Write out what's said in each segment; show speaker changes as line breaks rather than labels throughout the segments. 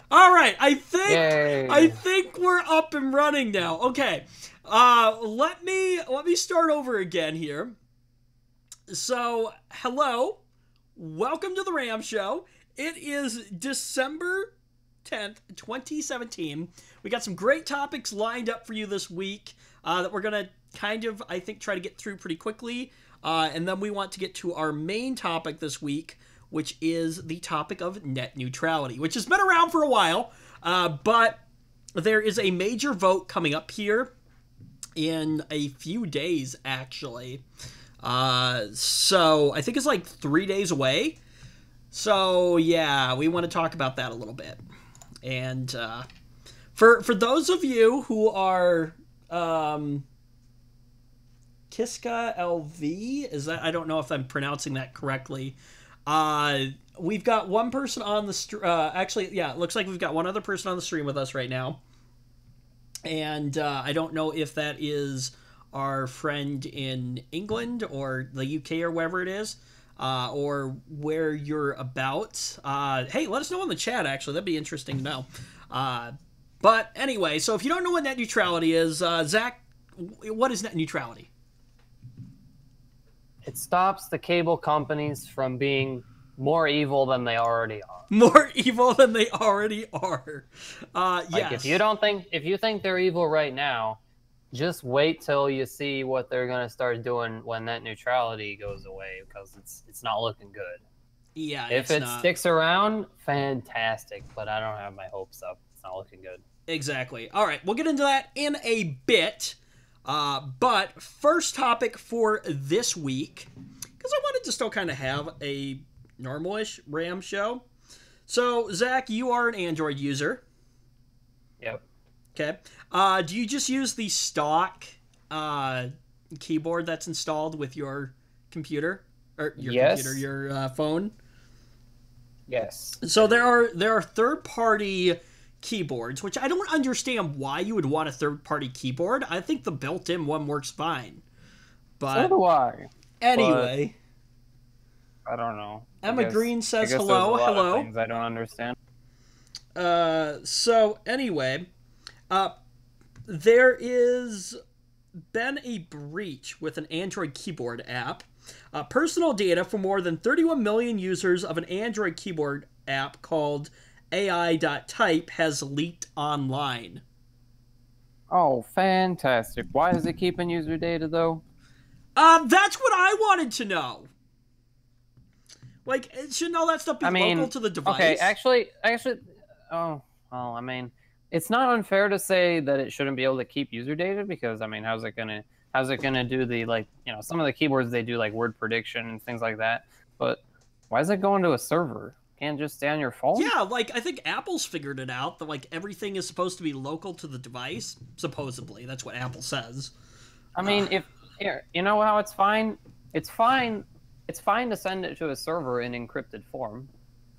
All right, I
Yay.
think we're up and running now. Okay, let me start over again here. So, hello, welcome to the Ram Show. It is December 10th, 2017. We got some great topics lined up for you this week that we're gonna kind of, I think, try to get through pretty quickly. And then we want to get to our main topic this week, which is the topic of net neutrality, which has been around for a while, but there is a major vote coming up here in a few days, actually. So I think it's like 3 days away. So yeah, we want to talk about that a little bit. And for those of you who are Kiska LV, is that, I don't know if I'm pronouncing that correctly. We've got one person on the actually, yeah, it looks like we've got one other person on the stream with us right now, and I don't know if that is our friend in England or the UK or wherever it is, or where you're about. Hey, let us know in the chat. Actually, that'd be interesting to know. But anyway, so if you don't know what net neutrality is, Zach, what is net neutrality?
It stops the cable companies from being more evil than they already are.
More evil than they already are.
Like
Yes.
if you think they're evil right now, just wait till you see what they're gonna start doing when net neutrality goes away, because it's not looking good.
Yeah,
If
it's
it
not.
sticks around, fantastic, but I don't have my hopes up. It's not looking good.
Exactly. All right, we'll get into that in a bit. But first topic for this week, because I wanted to still kind of have a normal-ish RAM show. So, Zach, you are an Android user.
Yep.
Okay. Do you just use the stock keyboard that's installed with your computer? Or your
Yes.
computer, your phone?
Yes.
So there are third-party keyboards, which I don't understand why you would want a third-party keyboard. I think the built-in one works fine.
So
But
do I.
anyway,
I don't know.
Emma Green says
there's a
hello,
lot of
hello.
things I don't understand.
So anyway, there is been a breach with an Android keyboard app. Personal data for more than 31 million users of an Android keyboard app called AI.type has leaked online.
Oh, fantastic. Why is it keeping user data, though?
That's what I wanted to know. Like, shouldn't all that stuff be
I mean,
local to the device?
okay, actually, oh, well, I mean, it's not unfair to say that it shouldn't be able to keep user data, because, I mean, how's it gonna do the, like, some of the keyboards, they do, like, word prediction and things like that, but why is it going to a server? Can't just stay on your phone?
Yeah, like, I think Apple's figured it out that, like, everything is supposed to be local to the device. Supposedly. That's what Apple says.
I mean, if here, you know how it's fine? It's fine. It's fine to send it to a server in encrypted form,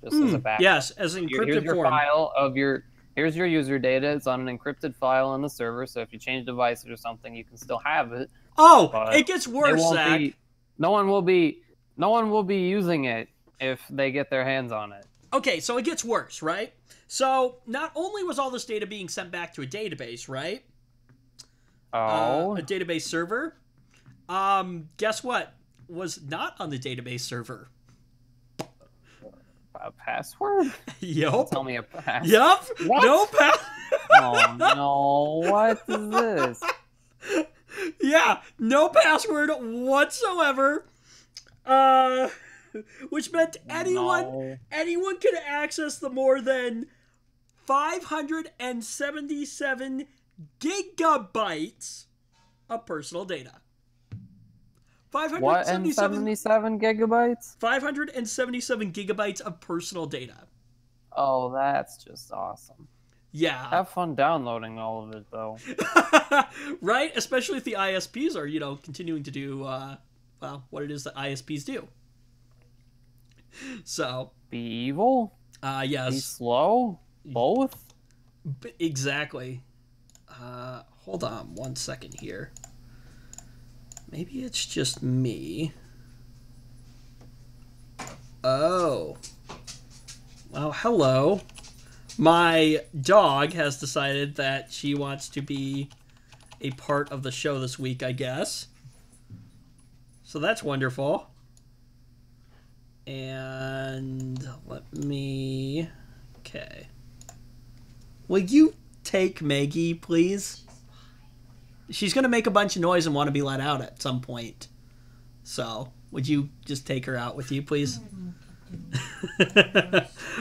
just as a backup.
Yes, as an
Here's
encrypted
your
form.
file of your. Here's your user data. It's on an encrypted file on the server, so if you change devices or something, you can still have it.
Oh,
But
it gets
they
worse,
won't
Zach.
be. No one will be using it if they get their hands on it.
Okay, so it gets worse, right? So, not only was all this data being sent back to a database, right?
Oh.
A database server. Guess what? Was not on the database server.
A password?
Yup.
Tell me a password.
Yup.
What?
No
Oh no! What is this?
Yeah, no password whatsoever. Which meant anyone could access the more than 577 gigabytes of personal data.
What, and 77 gigabytes?
577 gigabytes of personal data.
Oh, that's just awesome.
Yeah.
Have fun downloading all of it, though.
Right? Especially if the ISPs are, continuing to do, what it is that ISPs do. So.
Be evil?
Yes.
Be slow? Both?
Exactly. Hold on 1 second here. Maybe it's just me. Oh. Well, hello. my dog has decided that she wants to be a part of the show this week, I guess. So that's wonderful. And let me... Okay. Will you take Maggie, please? She's going to make a bunch of noise and want to be let out at some point. So, would you just take her out with you, please?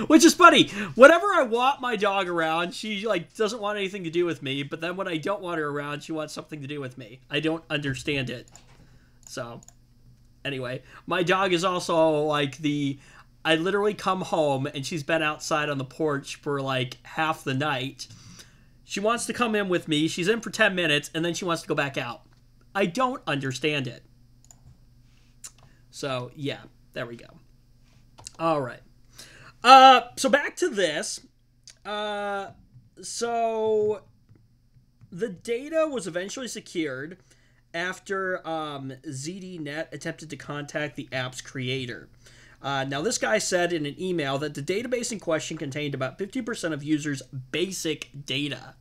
Which is funny. Whenever I want my dog around, she like doesn't want anything to do with me. But then when I don't want her around, she wants something to do with me. I don't understand it. So, anyway, my dog is also like I literally come home and she's been outside on the porch for like half the night. She wants to come in with me. She's in for 10 minutes and then she wants to go back out. I don't understand it. So, yeah, there we go. All right. So back to this. So the data was eventually secured after ZDNet attempted to contact the app's creator. Now, this guy said in an email that the database in question contained about 50% of users' basic data.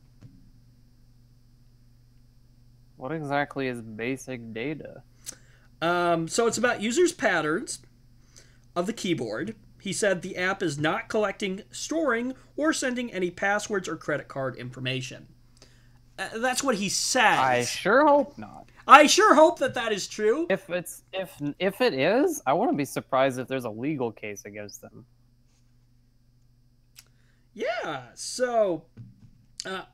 What exactly is basic data?
So it's about users' patterns of the keyboard. He said the app is not collecting, storing, or sending any passwords or credit card information. That's what he says.
I sure hope not.
I sure hope that that is true.
If it is, I wouldn't be surprised if there's a legal case against them.
Yeah. So,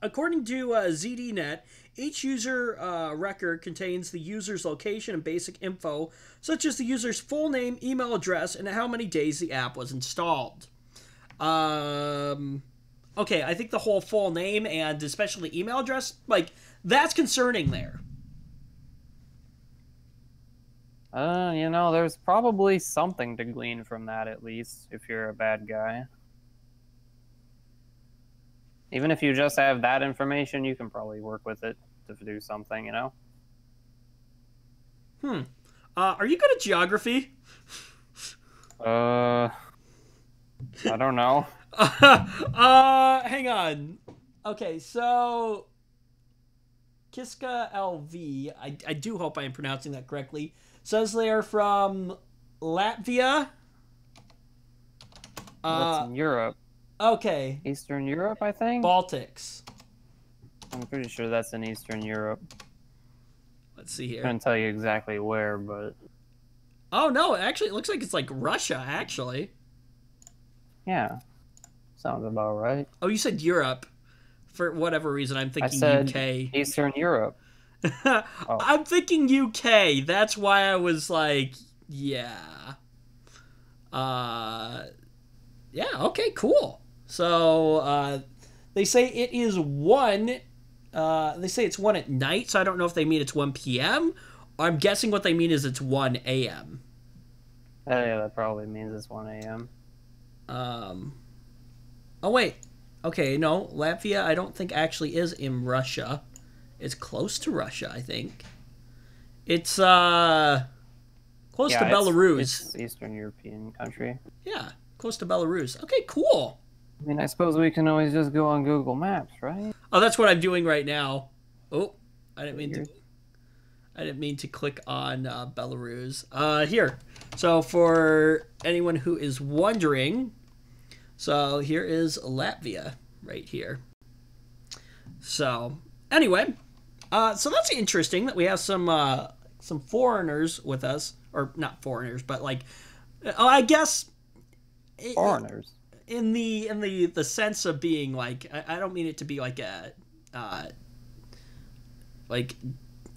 according to ZDNet, each user record contains the user's location and basic info, such as the user's full name, email address, and how many days the app was installed. Okay, I think the whole full name and especially email address, like, that's concerning there.
You know, there's probably something to glean from that, at least, if you're a bad guy. Even if you just have that information, you can probably work with it to do something, you know?
Are you good at geography?
I don't know.
Hang on. Okay, so... Kiska LV, I do hope I am pronouncing that correctly, says they're from Latvia.
That's in Europe.
Okay.
Eastern Europe, I think?
Baltics.
I'm pretty sure that's in Eastern Europe.
Let's see here.
I couldn't tell you exactly where, but...
Oh, no, actually, it looks like it's like Russia, actually.
Yeah. Sounds about right.
Oh, you said Europe. For whatever reason, I'm thinking
I said
UK.
Eastern Europe.
Oh. I'm thinking UK. That's why I was like, yeah. Yeah, okay, cool. So, they say it is 1. They say it's 1 at night, so I don't know if they mean it's 1 p.m. I'm guessing what they mean is it's 1 a.m.
Yeah, that probably means it's 1 a.m.
Oh, wait. Okay, no, Latvia I don't think actually is in Russia. It's close to Russia, I think. It's, close to Belarus.
It's Eastern European country.
Yeah, close to Belarus. Okay, cool.
I mean, I suppose we can always just go on Google Maps, right?
Oh, that's what I'm doing right now. Oh, I didn't mean to click on Belarus. Here. So for anyone who is wondering, so here is Latvia right here. So anyway, so that's interesting that we have some foreigners with us, or not foreigners, but like, I guess
foreigners
in the sense of being like, I don't mean it to be like a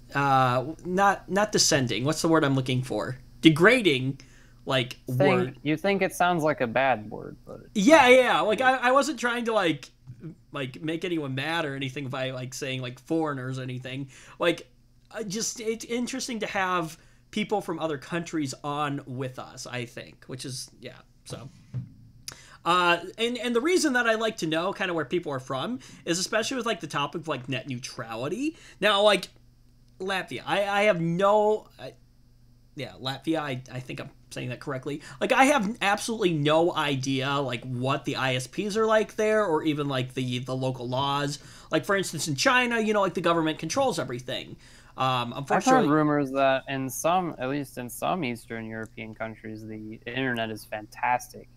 not descending. What's the word I'm looking for? Degrading. Like word.
You think it sounds like a bad word, but
yeah. Like I wasn't trying to like make anyone mad or anything by like saying like foreigners or anything. Like just it's interesting to have people from other countries on with us, I think, which is yeah. So and the reason that I like to know kind of where people are from is especially with like the topic of like net neutrality. Now like Latvia, I have no yeah, Latvia, I think I'm saying that correctly. Like, I have absolutely no idea, like, what the ISPs are like there, or even, like, the local laws. Like, for instance, in China, you know, like, the government controls everything.
I've
Unfortunately,
heard rumors that in some, at least in some Eastern European countries, the internet is fantastic.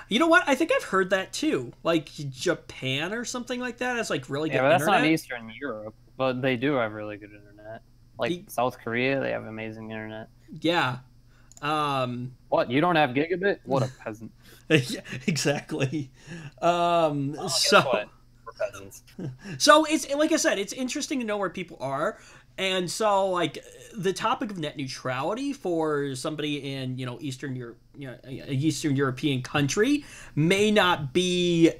you know what? I think I've heard that too. Like, Japan or something like that has, like, really good
Yeah, but that's
internet.
not Eastern Europe, but they do have really good internet. Like
Y-
South Korea, they have amazing internet.
Yeah.
What, you don't have gigabit? What a peasant.
Yeah, exactly.
Guess
So.
what? We're peasants.
So it's like I said, it's interesting to know where people are, and so like the topic of net neutrality for somebody in Eastern Europe, Eastern European country may not be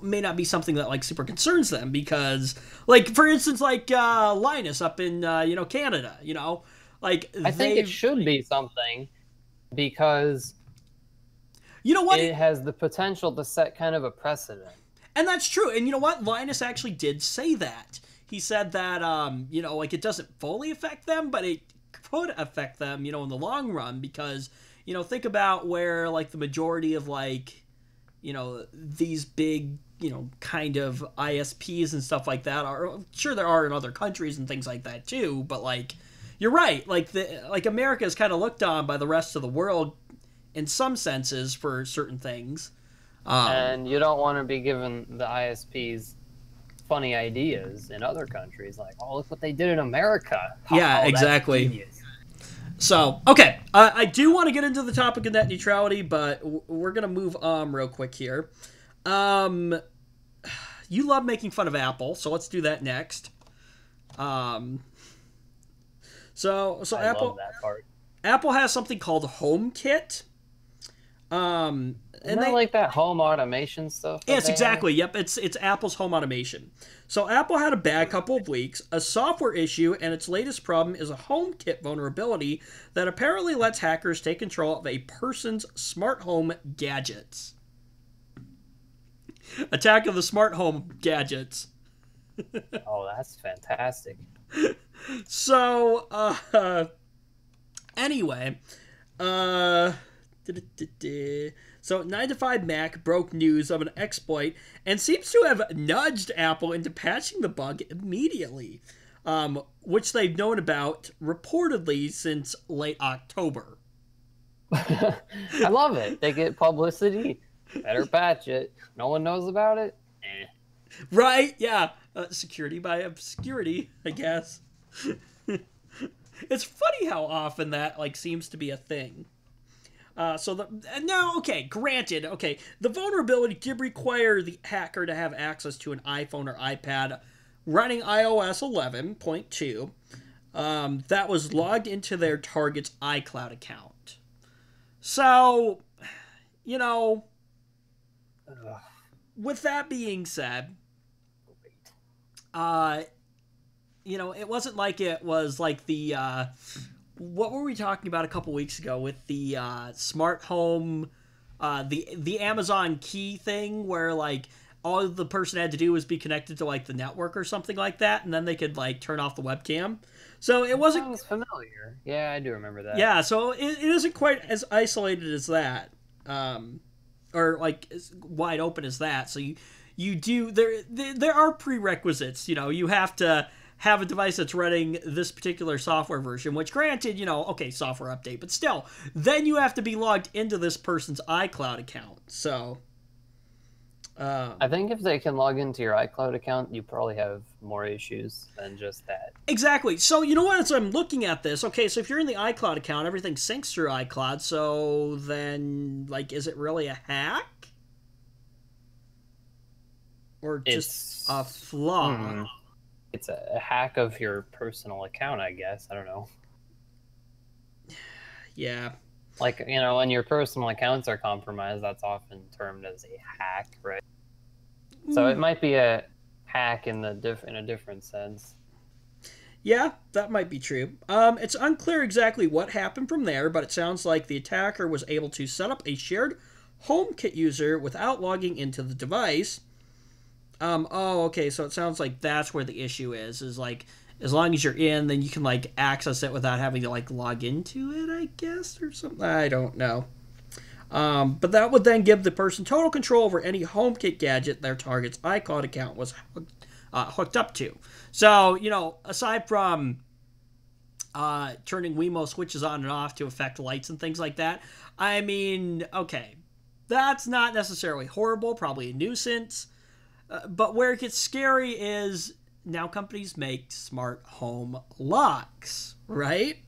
may not be something that like super concerns them because like for instance like Linus up in Canada, like
I think it should be something because
you know what
it has the potential to set kind of a precedent.
And that's true. And you know what? Linus actually did say that. He said that, like it doesn't fully affect them, but it could affect them, in the long run because, think about where like the majority of like, these big, kind of ISPs and stuff like that are. Sure, there are in other countries and things like that too, but like, you're right. Like America is kind of looked on by the rest of the world in some senses for certain things.
And you don't want to be giving the ISPs funny ideas in other countries, like, oh, look what they did in America.
Yeah,
oh,
exactly. So, okay, I do want to get into the topic of net neutrality, but we're going to move on real quick here. You love making fun of Apple, so let's do that next. So
I
Apple
love that part.
Apple has something called HomeKit.
Isn't that like that home automation stuff?
Yes, exactly. Yep, it's Apple's home automation. So Apple had a bad couple of weeks, a software issue, and its latest problem is a HomeKit vulnerability that apparently lets hackers take control of a person's smart home gadgets. Attack of the smart home gadgets.
Oh, that's fantastic.
So, anyway, so 9to5Mac broke news of an exploit and seems to have nudged Apple into patching the bug immediately, which they've known about reportedly since late October.
I love it. They get publicity. Better patch it. No one knows about it.
Right? Yeah. Security by obscurity, I guess. It's funny how often that like seems to be a thing. Now, okay, granted, okay, the vulnerability did require the hacker to have access to an iPhone or iPad running iOS 11.2 that was logged into their target's iCloud account. So, with that being said, it wasn't like it was like the, what were we talking about a couple weeks ago with the smart home, the Amazon Key thing where like all the person had to do was be connected to like the network or something like that, and then they could like turn off the webcam. So it wasn't.
Sounds familiar. Yeah, I do remember that.
Yeah, so it isn't quite as isolated as that, or like as wide open as that. So you do there are prerequisites. You have to have a device that's running this particular software version, which granted, okay, software update, but still, then you have to be logged into this person's iCloud account. So,
I think if they can log into your iCloud account, you probably have more issues than just that.
Exactly. So, you know what? As I'm looking at this, okay, so if you're in the iCloud account, everything syncs through iCloud, so then, like, is it really a hack? Or just a flaw?
It's a hack of your personal account, I guess. I don't know.
Yeah.
Like, when your personal accounts are compromised, that's often termed as a hack, right? So it might be a hack in a different sense.
Yeah, that might be true. It's unclear exactly what happened from there, but it sounds like the attacker was able to set up a shared HomeKit user without logging into the device. Okay, so it sounds like that's where the issue is like as long as you're in, then you can like access it without having to like log into it, I guess, or something. I don't know. But that would then give the person total control over any HomeKit gadget their target's iCloud account was hooked up to. So, you know, aside from turning Wemo switches on and off to affect lights and things like that, I mean, okay, that's not necessarily horrible, probably a nuisance. But where it gets scary is now companies make smart home locks, right?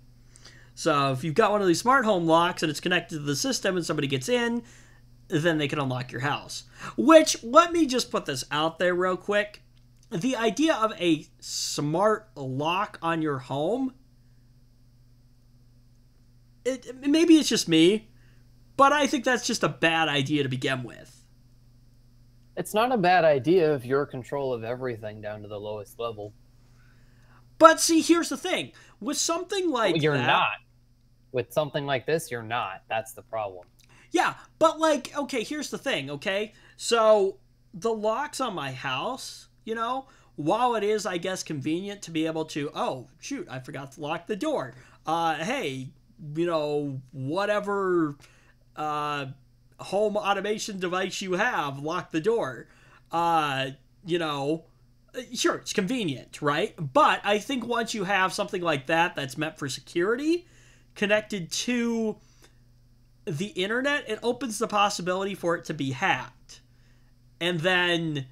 So if you've got one of these smart home locks and it's connected to the system and somebody gets in, then they can unlock your house. Which, let me just put this out there real quick. The idea of a smart lock on your home, maybe it's just me, but I think that's just a bad idea to begin with.
It's not a bad idea if you're in control of everything down to the lowest level.
But see, here's the thing. With something like
you're
that...
not. With something like this, you're not. That's the problem.
Yeah, but like, okay, here's the thing, okay? So, the locks on my house, you know, while it is, I guess, convenient to be able to, oh, shoot, I forgot to lock the door. Hey, you know, whatever home automation device you have, lock the door. You know, sure, it's convenient, right? But I think once you have something like that that's meant for security, connected to the internet, it opens the possibility for it to be hacked. And then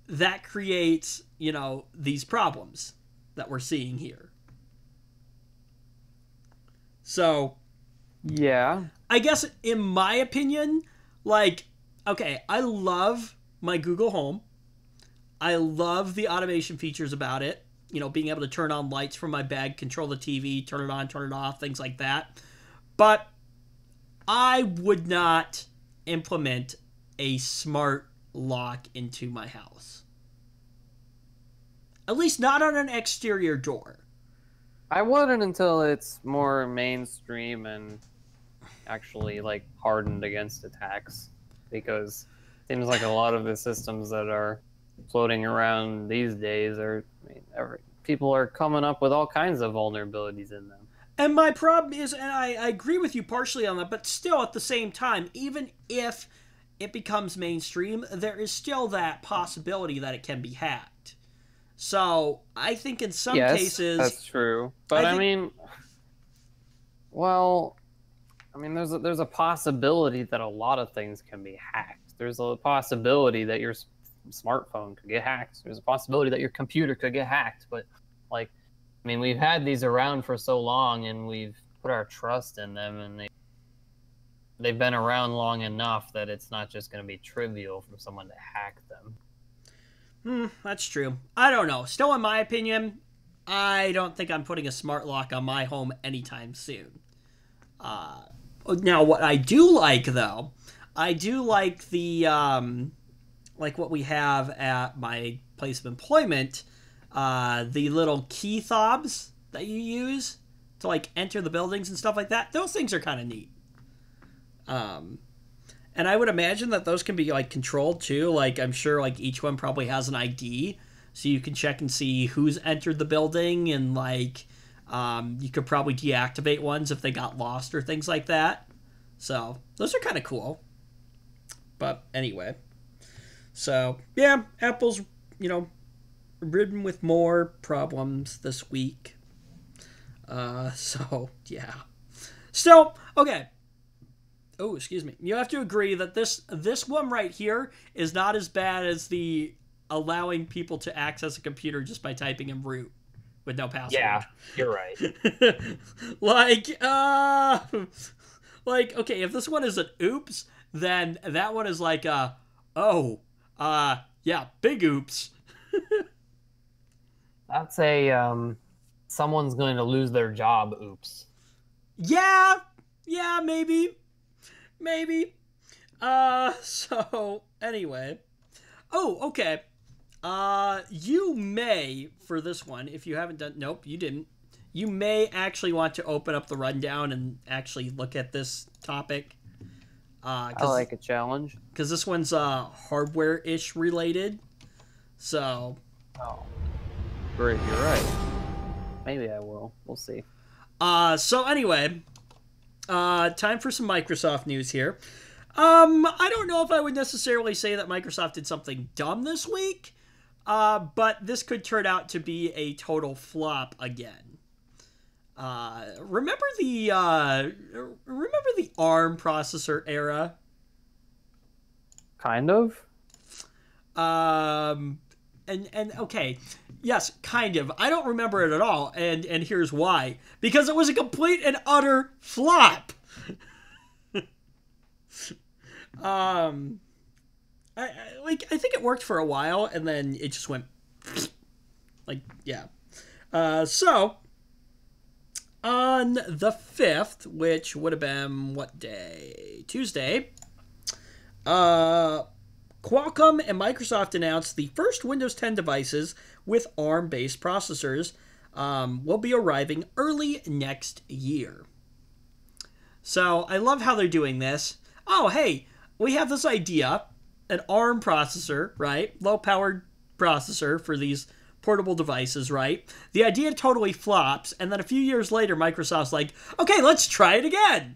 that creates, you know, these problems that we're seeing here. So,
yeah.
I guess in my opinion, like, okay, I love my Google Home. I love the automation features about it. You know, being able to turn on lights from my bed, control the TV, turn it on, turn it off, things like that. But I would not implement a smart lock into my house. At least not on an exterior door.
I wouldn't until it's more mainstream and actually like hardened against attacks, because it seems like a lot of the systems that are floating around these days are, I mean, people are coming up with all kinds of vulnerabilities in them.
And my problem is, and I agree with you partially on that, but still at the same time, even if it becomes mainstream, there is still that possibility that it can be hacked. So I think in some cases...
that's true. But I mean, well, I mean, there's a possibility that a lot of things can be hacked. There's a possibility that your smartphone could get hacked. There's a possibility that your computer could get hacked. But, like, I mean, we've had these around for so long, and we've put our trust in them, and they've been around long enough that it's not just going to be trivial for someone to hack them.
That's true. I don't know. Still, in my opinion, I don't think I'm putting a smart lock on my home anytime soon. Now, what I do like, though, I do like the, like what we have at my place of employment, the little key fobs that you use to, like, enter the buildings and stuff like that. Those things are kind of neat. And I would imagine that those can be, like, controlled, too. Like, I'm sure, like, each one probably has an ID, so you can check and see who's entered the building, and, like, you could probably deactivate ones if they got lost or things like that. So, those are kind of cool. But, anyway. So, yeah, Apple's, you know, ridden with more problems this week. So, yeah. Still, okay. Oh, excuse me. You have to agree that this one right here is not as bad as the allowing people to access a computer just by typing in root with no password.
Yeah, you're right.
like, okay, if this one is an oops, then that one is like yeah, big oops.
That's a, someone's going to lose their job oops.
Yeah, maybe. So, anyway. Oh, okay. You may, for this one, if you haven't done... Nope, you didn't. You may actually want to open up the rundown and actually look at this topic.
I like a challenge.
Because this one's hardware-ish related. So...
Oh. Great, you're right. Maybe I will. We'll see.
So anyway, time for some Microsoft news here. I don't know if I would necessarily say that Microsoft did something dumb this week, but this could turn out to be a total flop again. Remember the ARM processor era?
Kind of.
And okay, yes, kind of. I don't remember it at all, and here's why. Because it was a complete and utter flop. I think it worked for a while, and then it just went like, yeah. So on the 5th, which would have been what day? Tuesday. Qualcomm and Microsoft announced the first Windows 10 devices with ARM-based processors will be arriving early next year. So I love how they're doing this. Oh, hey, we have this idea, an ARM processor, right? Low-powered processor for these portable devices, right? The idea totally flops, and then a few years later, Microsoft's like, okay, let's try it again.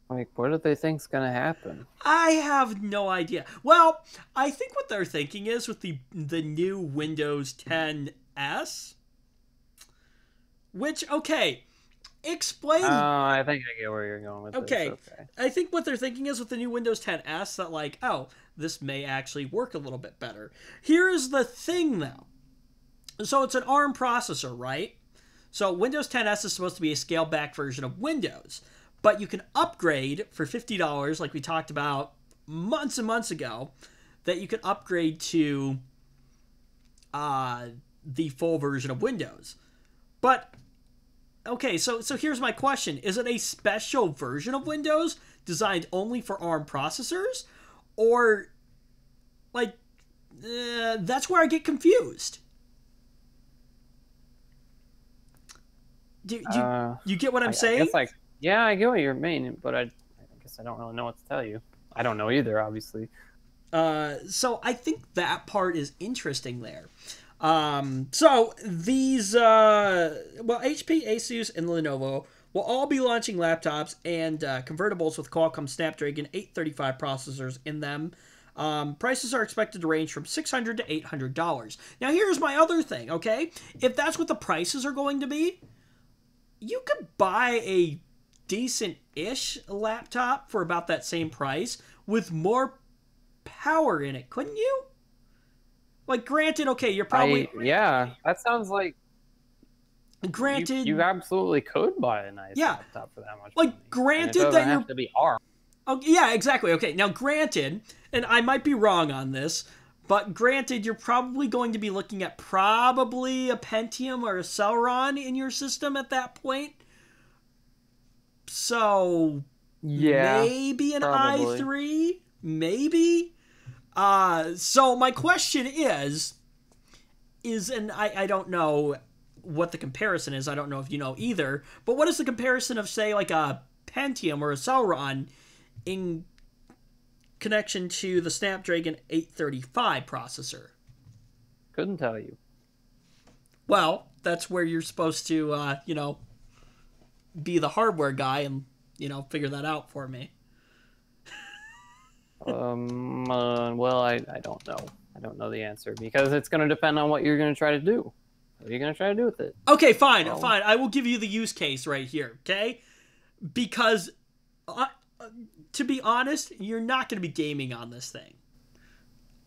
Like, what do they think's gonna happen?
I have no idea. Well, I think what they're thinking is with the new Windows 10s, which, okay, explain.
Oh, I think I get where you're going with
okay.
this. Okay.
I think what they're thinking is with the new Windows 10s that, like, oh, this may actually work a little bit better. Here's the thing, though. So it's an ARM processor, right? So Windows 10s is supposed to be a scaled-back version of Windows. But you can upgrade for $50, like we talked about months and months ago, that you can upgrade to the full version of Windows. But, okay, so here's my question. Is it a special version of Windows designed only for ARM processors? Or, like, that's where I get confused. Do you get what I'm saying?
I guess, like, yeah, I get what you mean, but I guess I don't really know what to tell you. I don't know either, obviously.
So I think that part is interesting there. So these, HP, Asus, and Lenovo will all be launching laptops and convertibles with Qualcomm Snapdragon 835 processors in them. Prices are expected to range from $600 to $800. Now, here's my other thing, okay? If that's what the prices are going to be, you could buy a decent-ish laptop for about that same price with more power in it, couldn't you? Like, granted, okay, you're probably...
yeah, that sounds like...
Granted...
You absolutely could buy a nice laptop for that much
like,
money.
Granted
and it
that
you're... have to be ARM.
Oh, yeah, exactly. Okay, now granted, and I might be wrong on this, but granted, you're probably going to be looking at probably a Pentium or a Celeron in your system at that point. So,
yeah,
maybe an
probably.
i3? Maybe? So my question is, and I don't know what the comparison is, I don't know if you know either, but what is the comparison of, say, like a Pentium or a Celeron in connection to the Snapdragon 835 processor?
Couldn't tell you.
Well, that's where you're supposed to, be the hardware guy and, figure that out for me.
Well, I don't know. I don't know the answer because it's going to depend on what you're going to try to do. What are you going to try to do with it?
Okay, fine. I will give you the use case right here, okay? Because, to be honest, you're not going to be gaming on this thing.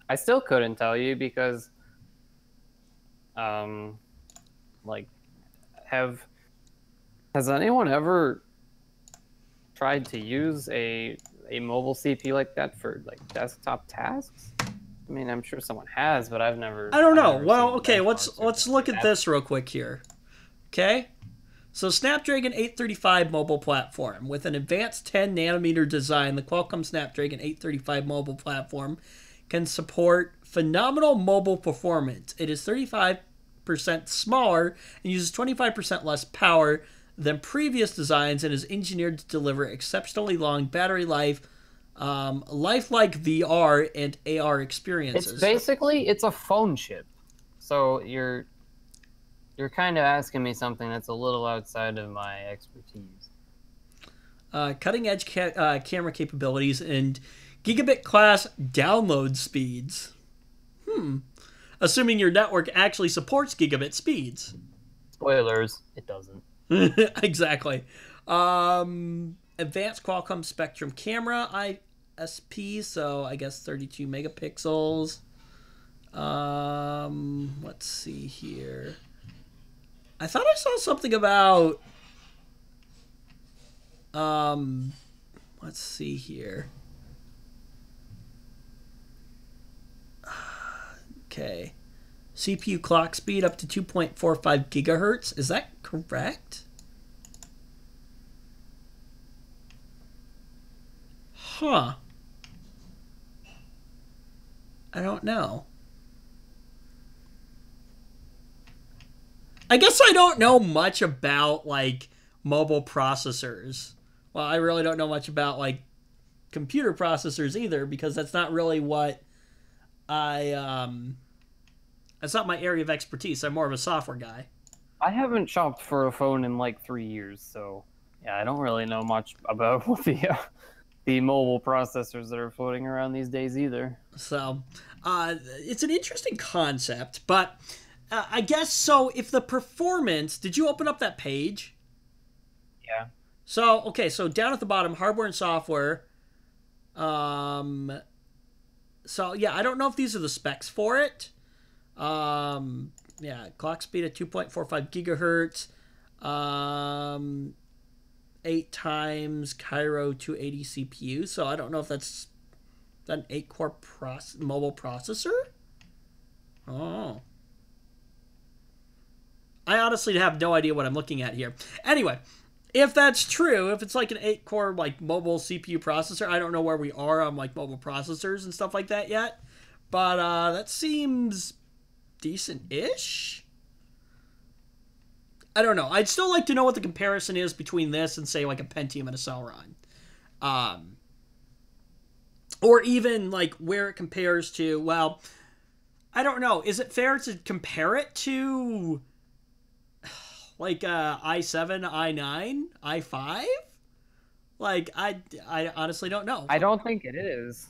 I still couldn't tell you because, has anyone ever tried to use a mobile CPU like that for like desktop tasks? I mean, I'm sure someone has, but I've never.
I don't know. Well, okay, let's look at this real quick here. Okay, so Snapdragon 835 mobile platform with an advanced 10 nanometer design, the Qualcomm Snapdragon 835 mobile platform can support phenomenal mobile performance. It is 35% smaller and uses 25% less power than previous designs and is engineered to deliver exceptionally long battery life, lifelike VR and AR experiences.
It's basically a phone chip. So You're kind of asking me something that's a little outside of my expertise.
Cutting edge camera capabilities and gigabit class download speeds. Assuming your network actually supports gigabit speeds.
Spoilers, it doesn't.
Exactly. Advanced Qualcomm Spectrum camera ISP, so I guess 32 megapixels. Let's see here. I thought I saw something about let's see here. Okay. CPU clock speed up to 2.45 gigahertz. Is that correct? Huh. I don't know. I guess I don't know much about, like, mobile processors. Well, I really don't know much about, like, computer processors either, because that's not really what that's not my area of expertise. I'm more of a software guy.
I haven't shopped for a phone in like 3 years, so yeah, I don't really know much about what the mobile processors that are floating around these days either.
So, it's an interesting concept, but I guess so. If the performance, did you open up that page?
Yeah.
So, okay, so down at the bottom, hardware and software. So yeah, I don't know if these are the specs for it. Yeah, clock speed at 2.45 gigahertz. 8 times Cairo 280 CPU. So I don't know if that's an 8-core mobile processor. Oh. I honestly have no idea what I'm looking at here. Anyway, if that's true, if it's like an 8-core like mobile CPU processor, I don't know where we are on like mobile processors and stuff like that yet. But that seems decent-ish. I don't know. I'd still like to know what the comparison is between this and, say, like a Pentium and a Celeron. Or even, like, where it compares to, well, I don't know. Is it fair to compare it to, like, i7, i9, i5? Like, I honestly don't know.
I don't think it is.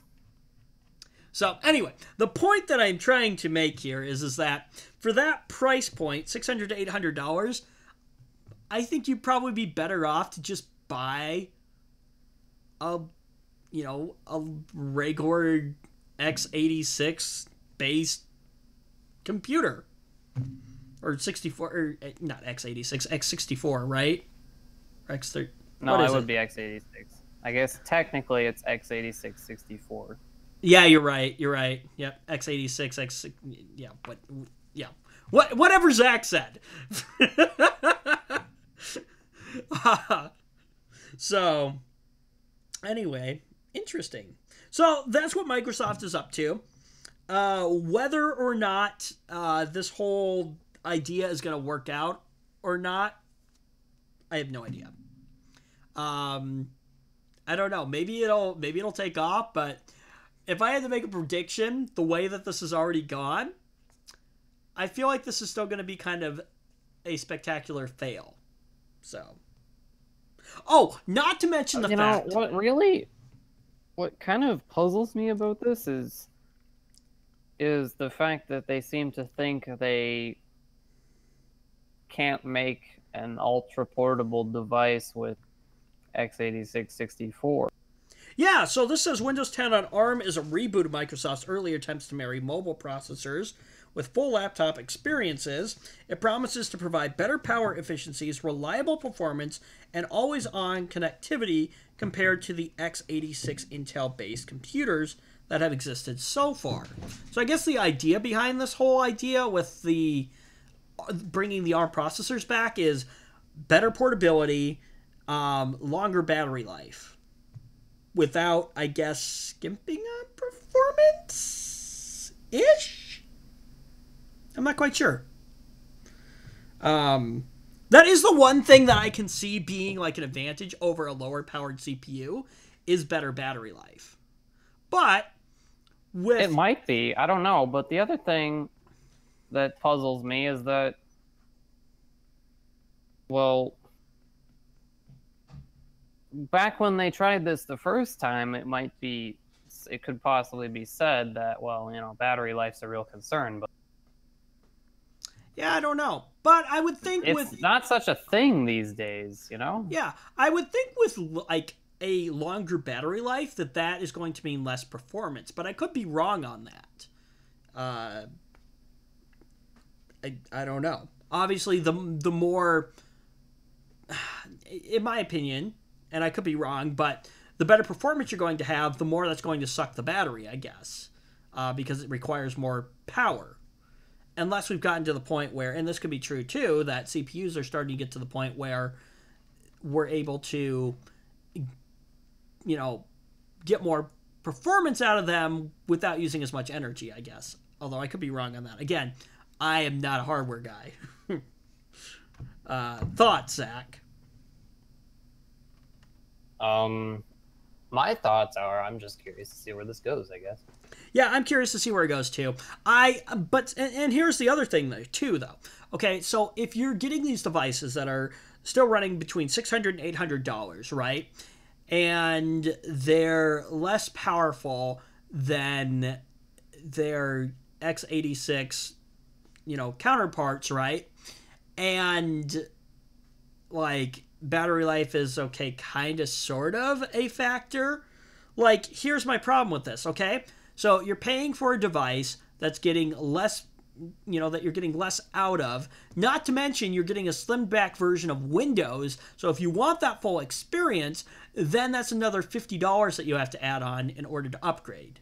So anyway, the point that I'm trying to make here is that for that price point, $600 to $800, I think you'd probably be better off to just buy a regular x86 based computer, or 64, or not x86, x64, right? Or x30.
No, it would be x86. I guess technically it's x86 64.
Yeah, you're right. You're right. Yep, x86, x. Yeah, but yeah, whatever Zach said. So, anyway, interesting. So that's what Microsoft is up to. Whether or not this whole idea is going to work out or not, I have no idea. I don't know. Maybe it'll take off, but if I had to make a prediction, the way that this has already gone, I feel like this is still going to be kind of a spectacular fail. So, not to mention the fact.
What kind of puzzles me about this is the fact that they seem to think they can't make an ultra portable device with x86 64.
Yeah, so this says Windows 10 on ARM is a reboot of Microsoft's earlier attempts to marry mobile processors with full laptop experiences. It promises to provide better power efficiencies, reliable performance, and always-on connectivity compared to the x86 Intel-based computers that have existed so far. So I guess the idea behind this whole idea with the bringing the ARM processors back is better portability, longer battery life, without, I guess, skimping on performance-ish? I'm not quite sure. That is the one thing that I can see being like an advantage over a lower-powered CPU is better battery life. But with...
It might be. I don't know. But the other thing that puzzles me is that Well, back when they tried this the first time, it could possibly be said that, well, battery life's a real concern, but
Yeah, I don't know. But I would think
it's not such a thing these days,
Yeah, I would think with like a longer battery life that is going to mean less performance, but I could be wrong on that. I don't know. Obviously, the more, in my opinion, and I could be wrong, but the better performance you're going to have, the more that's going to suck the battery, I guess, because it requires more power. Unless we've gotten to the point where, and this could be true too, that CPUs are starting to get to the point where we're able to, get more performance out of them without using as much energy, I guess. Although I could be wrong on that. Again, I am not a hardware guy. Thoughts, Zach?
My thoughts are, I'm just curious to see where this goes, I guess.
Yeah, I'm curious to see where it goes too. And here's the other thing though. Okay, so if you're getting these devices that are still running between $600 and $800, right? And they're less powerful than their x86, counterparts, right? And like battery life is okay, kind of, sort of a factor. Like, here's my problem with this, okay? So you're paying for a device that's getting less, that you're getting less out of. Not to mention you're getting a slimmed back version of Windows. So if you want that full experience, then that's another $50 that you have to add on in order to upgrade.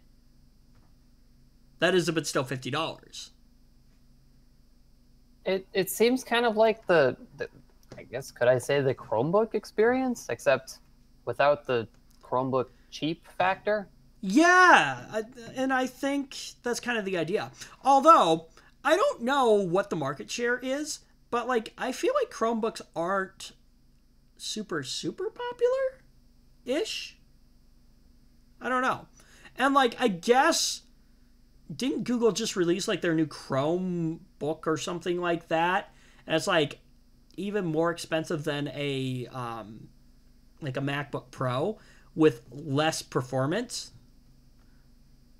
That is, if it's still $50.
It seems kind of like the I guess, could I say the Chromebook experience, except without the Chromebook cheap factor?
Yeah, and I think that's kind of the idea. Although, I don't know what the market share is, but like I feel like Chromebooks aren't super popular-ish. I don't know. And like I guess didn't Google just release like their new Chromebook or something like that? And it's like even more expensive than a MacBook Pro with less performance.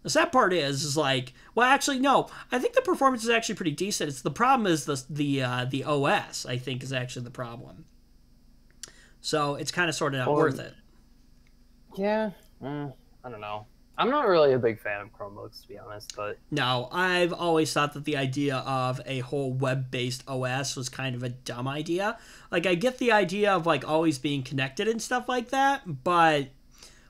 The sad part is like, well, actually, no. I think the performance is actually pretty decent. It's the problem is the OS. I think is actually the problem. So it's kind of sort of not worth it.
Yeah, I don't know. I'm not really a big fan of Chromebooks, to be honest, but
no, I've always thought that the idea of a whole web-based OS was kind of a dumb idea. Like, I get the idea of like always being connected and stuff like that, but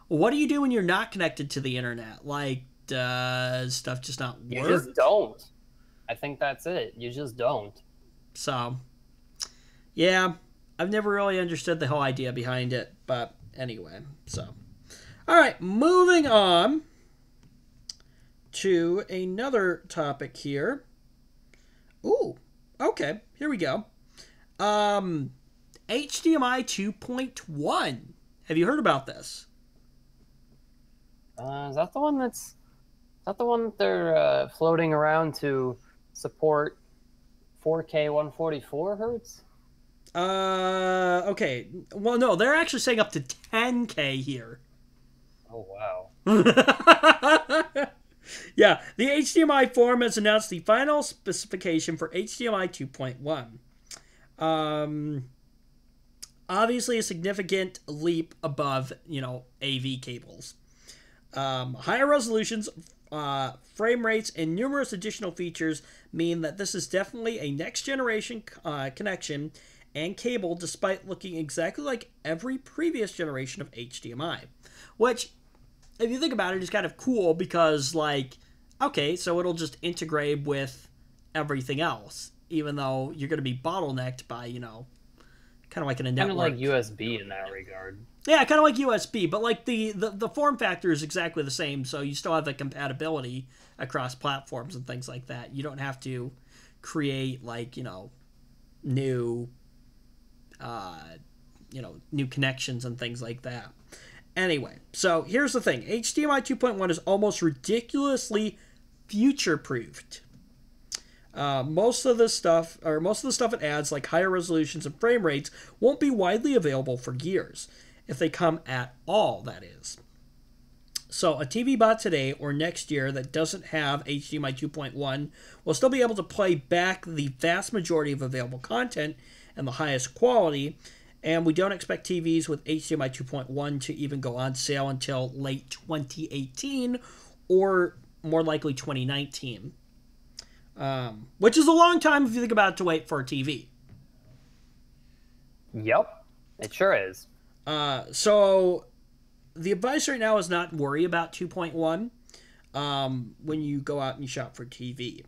what do you do when you're not connected to the internet? Like, does stuff just not work?
You just don't. I think that's it. You just don't.
So, yeah, I've never really understood the whole idea behind it, but anyway, so. All right, moving on to another topic here. Ooh, okay, here we go. HDMI 2.1. Have you heard about this?
Is that the one that they're floating around to support 4K 144 hertz?
Okay. Well, no, they're actually saying up to 10K here.
Oh, wow.
Yeah, the HDMI Forum has announced the final specification for HDMI 2.1. Obviously a significant leap above, AV cables. Higher resolutions, frame rates, and numerous additional features mean that this is definitely a next-generation connection and cable, despite looking exactly like every previous generation of HDMI. Which, if you think about it, is kind of cool because, like, okay, so it'll just integrate with everything else, even though you're going to be bottlenecked by, kind of like in a network.
Kind of like USB in that regard.
Yeah, kind of like USB, but like the form factor is exactly the same, so you still have the compatibility across platforms and things like that. You don't have to create like, new new connections and things like that. Anyway, so here's the thing. HDMI 2.1 is almost ridiculously future-proofed. Most of the stuff it adds, like higher resolutions and frame rates, won't be widely available for years, if they come at all, that is. So a TV bought today or next year that doesn't have HDMI 2.1 will still be able to play back the vast majority of available content and the highest quality, and we don't expect TVs with HDMI 2.1 to even go on sale until late 2018 or more likely 2019. Which is a long time if you think about it to wait for a TV.
Yep, it sure is.
So the advice right now is not worry about 2.1 when you go out and you shop for TV.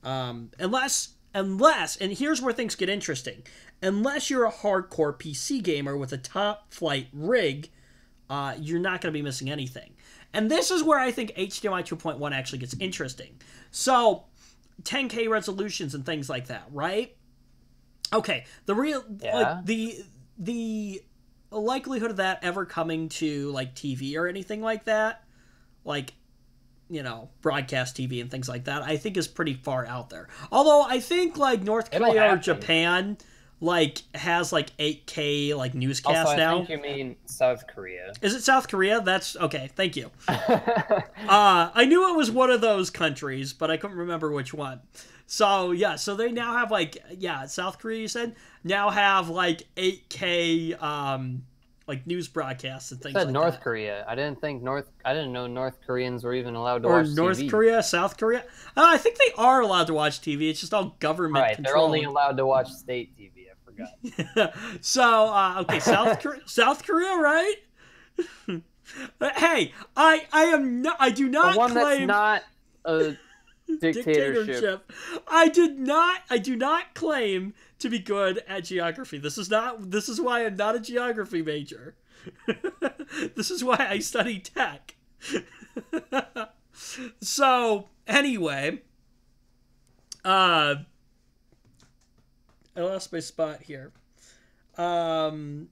Unless, and here's where things get interesting, unless you're a hardcore PC gamer with a top flight rig, you're not going to be missing anything. And this is where I think HDMI 2.1 actually gets interesting. So 10K resolutions and things like that, right? Okay, the likelihood of that ever coming to like TV or anything like that, like, you know, broadcast TV and things like that, I think is pretty far out there. Although I think like North Korea or Japan like has like 8K like newscast
also,
now.
I think you mean South Korea.
Is it South Korea? That's okay. Thank you. I knew it was one of those countries, but I couldn't remember which one. So yeah, so they now have like, yeah, South Korea, you said, now have like 8K like news broadcasts and things like
North
that.
Korea. I didn't know North Koreans were even allowed to watch TV.
Or North Korea, South Korea. I think they are allowed to watch TV. It's just all government
right,
controlled.
They're only allowed to watch state TV. I forgot.
So okay, South Korea, right? Hey, I do not
one
claim
that's not a dictatorship.
I do not claim to be good at geography. This is why I'm not a geography major. This is why I study tech. So anyway, I lost my spot here. So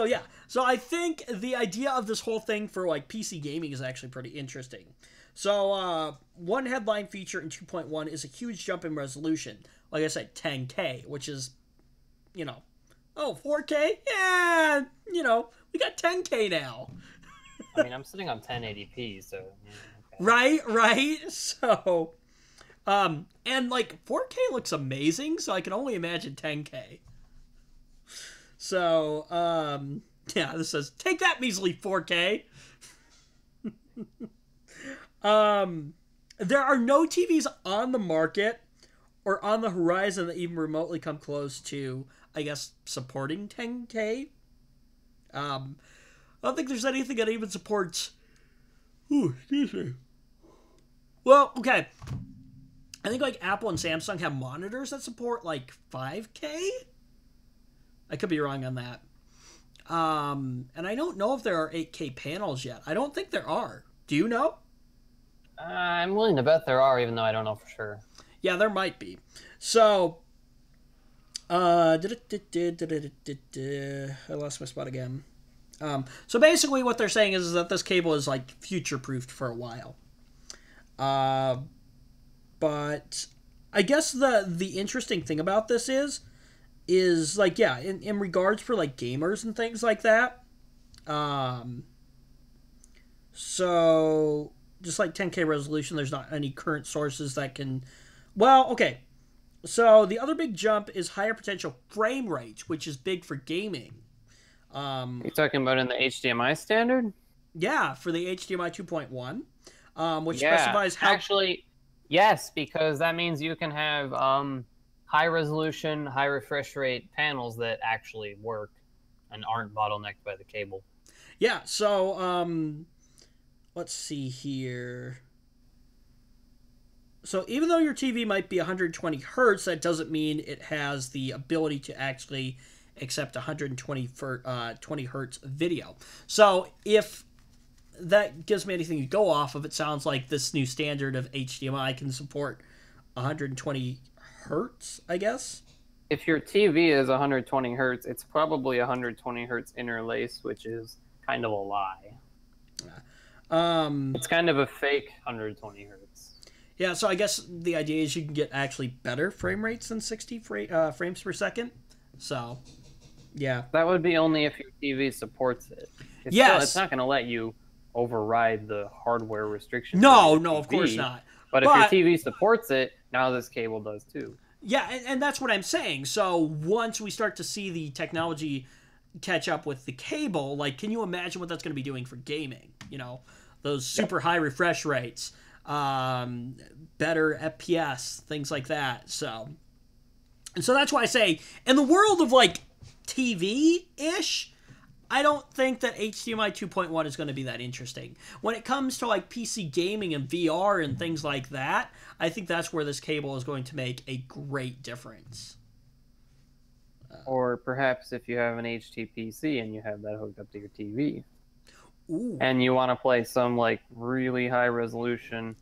yeah, so I think the idea of this whole thing for like PC gaming is actually pretty interesting. So one headline feature in 2.1 is a huge jump in resolution. Like I said, 10K, which is, you know, 4K? Yeah, you know, we got 10K now.
I mean, I'm sitting on 1080p, so yeah,
Right.
okay.
So, and like 4K looks amazing, so I can only imagine 10K. So, yeah, this says, take that measly 4K. There are no TVs on the market or on the horizon that even remotely come close to, I guess, supporting 10K. I don't think there's anything that even supports... Ooh, excuse me. Well, okay. I think like Apple and Samsung have monitors that support like 5K? I could be wrong on that. And I don't know if there are 8K panels yet. I don't think there are. Do you know?
I'm willing to bet there are, even though I don't know for sure.
Yeah, there might be. So, I lost my spot again. So basically what they're saying is that this cable is like future-proofed for a while. But I guess the interesting thing about this is like, yeah, in regards for like gamers and things like that. So just like 10K resolution, there's not any current sources that can, well, okay. So the other big jump is higher potential frame rates, which is big for gaming.
You're talking about in the HDMI standard?
Yeah, for the HDMI 2.1, which specifies how...
Actually, yes, because that means you can have high resolution, high refresh rate panels that actually work and aren't bottlenecked by the cable.
Yeah, so let's see here. So even though your TV might be 120 hertz, that doesn't mean it has the ability to actually accept 120 20 hertz video. So if that gives me anything to go off of, it sounds like this new standard of HDMI can support 120 hertz, I guess.
If your TV is 120 hertz, it's probably 120 hertz interlace, which is kind of a lie. It's kind of a fake 120 hertz.
Yeah, so I guess the idea is you can get actually better frame rates than 60 frames per second. So, yeah.
That would be only if your TV supports it. It's not going to let you override the hardware restrictions.
No,
of
of course not.
But if your TV supports it, now this cable does too.
Yeah, and that's what I'm saying. So once we start to see the technology catch up with the cable, like, can you imagine what that's going to be doing for gaming? You know, those super high refresh rates, better FPS, things like that. So that's why I say, in the world of like TV-ish, I don't think that HDMI 2.1 is going to be that interesting. When it comes to like PC gaming and VR and things like that, I think that's where this cable is going to make a great difference.
Or perhaps if you have an HTPC and you have that hooked up to your TV.
Ooh.
And you want to play some like really high resolution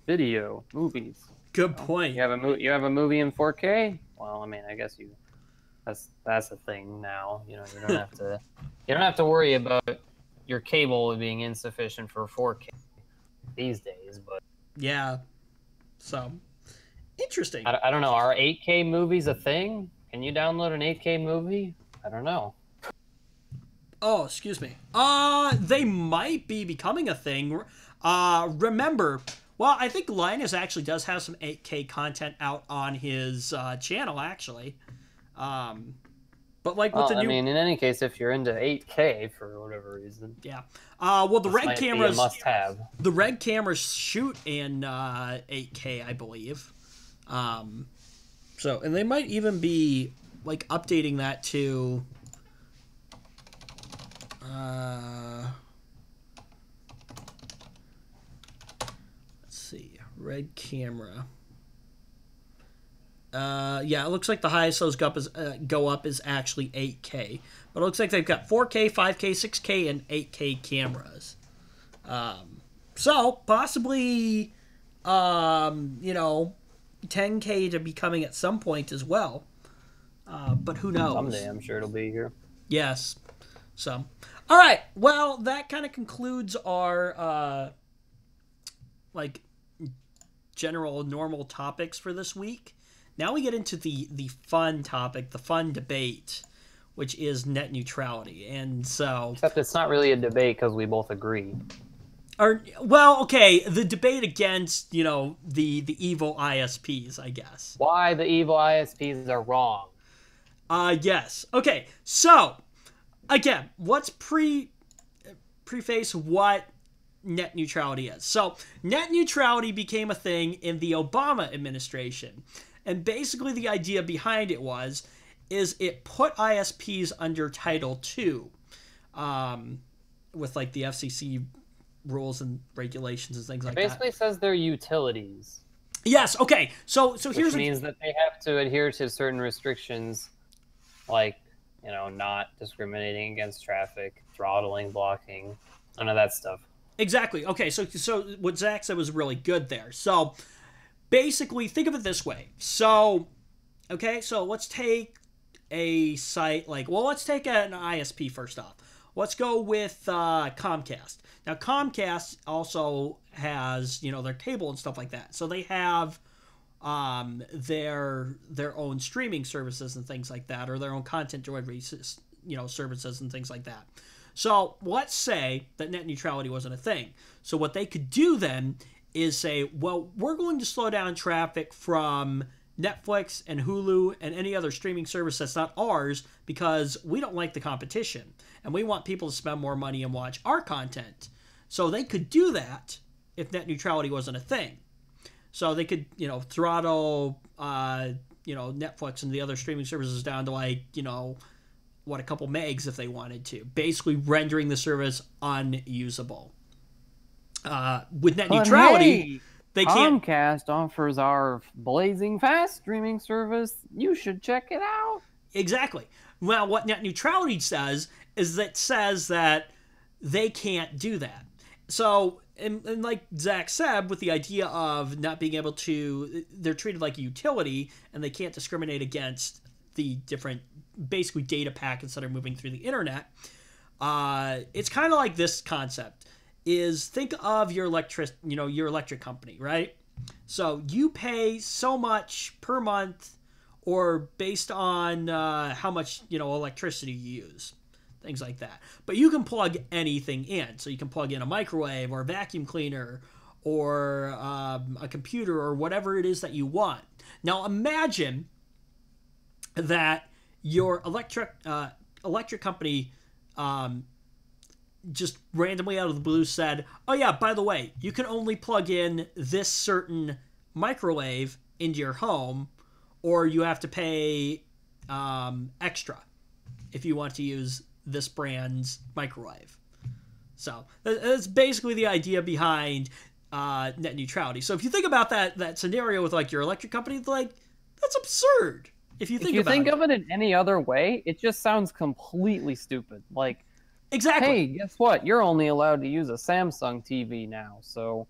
video movies.
Good point.
You have a movie in 4K? Well, I mean, I guess that's a thing now. You know, you don't have to worry about your cable being insufficient for 4K these days, but
yeah. So interesting.
I don't know. Are 8K movies a thing? Can you download an 8K movie? I don't know.
Oh, excuse me. They might be becoming a thing. Remember, well, I think Linus actually does have some 8K content out on his channel, actually. But like with the new,
I mean, in any case, if you're into 8K for whatever reason,
yeah. Well, the Red cameras
must-have.
The Red cameras shoot in 8K, I believe. So, and they might even be like updating that to. Let's see, Red camera. Yeah, it looks like the highest those go up is actually 8K. But it looks like they've got 4K, 5K, 6K, and 8K cameras. So, possibly, 10K to be coming at some point as well. But who knows?
Someday, I'm sure it'll be here.
Yes. So, all right. Well, that kind of concludes our, general normal topics for this week. Now we get into the fun topic, the fun debate, which is net neutrality. And so...
Except it's not really a debate because we both agree.
The debate against, the evil ISPs, I guess.
Why the evil ISPs are wrong.
Yes. Okay, so, again, let's preface what net neutrality is. So, net neutrality became a thing in the Obama administration. And basically the idea behind it is it put ISPs under Title II, with like the FCC rules and regulations and things like that.
It basically says they're utilities.
Yes, okay. So here's...
Which means that they have to adhere to certain restrictions, like, not discriminating against traffic, throttling, blocking, none of that stuff.
Exactly. Okay, so what Zach said was really good there. So... basically, think of it this way. So, okay, so let's take a site let's take an ISP first off. Let's go with Comcast. Now, Comcast also has, their cable and stuff like that. So they have their own streaming services and things like that, or their own content delivery, services and things like that. So let's say that net neutrality wasn't a thing. So what they could do then is say, well, we're going to slow down traffic from Netflix and Hulu and any other streaming service that's not ours because we don't like the competition and we want people to spend more money and watch our content. So they could do that if net neutrality wasn't a thing. So they could, throttle, Netflix and the other streaming services down to a couple megs if they wanted to, basically rendering the service unusable. With net neutrality, they can't.
Comcast offers our blazing fast streaming service. You should check it out.
Exactly. Well, what net neutrality says is that they can't do that. So, and like Zach said, with the idea of not being able to, they're treated like a utility, and they can't discriminate against the different, basically, data packets that are moving through the internet. It's kind of like this concept. Is think of your electric company, right? So you pay so much per month, or based on how much electricity you use, things like that. But you can plug anything in. So you can plug in a microwave or a vacuum cleaner or a computer or whatever it is that you want. Now imagine that your electric company just randomly out of the blue said, oh yeah, by the way, you can only plug in this certain microwave into your home, or you have to pay extra if you want to use this brand's microwave. So that's basically the idea behind net neutrality. So if you think about that scenario with like your electric company, like that's absurd. If you think
of it in any other way, it just sounds completely stupid. Like,
exactly.
Hey, guess what? You're only allowed to use a Samsung TV now. So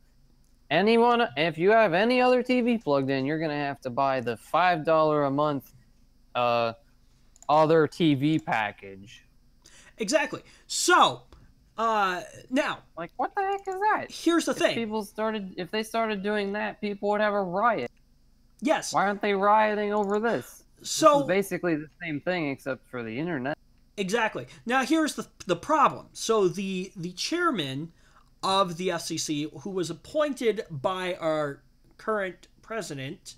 if you have any other TV plugged in, you're going to have to buy the $5 a month other TV package.
Exactly. So, now,
like, what the heck is that?
Here's the thing.
If they started doing that, people would have a riot.
Yes.
Why aren't they rioting over this?
So
this is basically the same thing except for the internet.
Exactly. Now here's the problem. So the chairman of the FCC, who was appointed by our current president,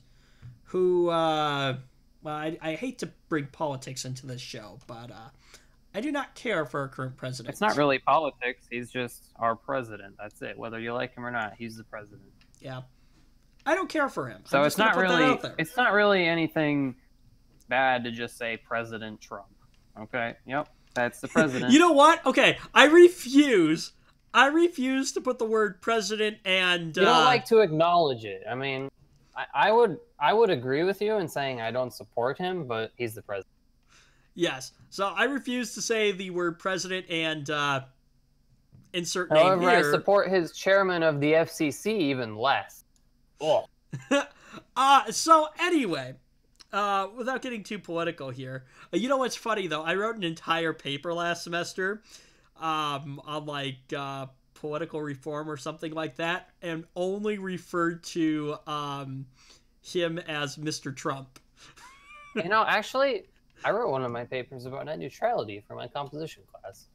who well, I hate to bring politics into this show, but I do not care for our current president.
It's not really politics. He's just our president. That's it. Whether you like him or not, he's the president.
Yeah. I don't care for him.
So it's not really anything bad to just say President Trump. Okay. Yep. That's the president.
You know what? Okay. I refuse to put the word president and
you don't like to acknowledge it. I mean, I would agree with you in saying I don't support him, but he's the president.
Yes. So I refuse to say the word president and insert name
However,
here.
I support his chairman of the FCC even less. Oh.
So anyway, without getting too political here, you know what's funny though? I wrote an entire paper last semester on like political reform or something like that, and only referred to him as Mr. Trump.
Actually, I wrote one of my papers about net neutrality for my composition class.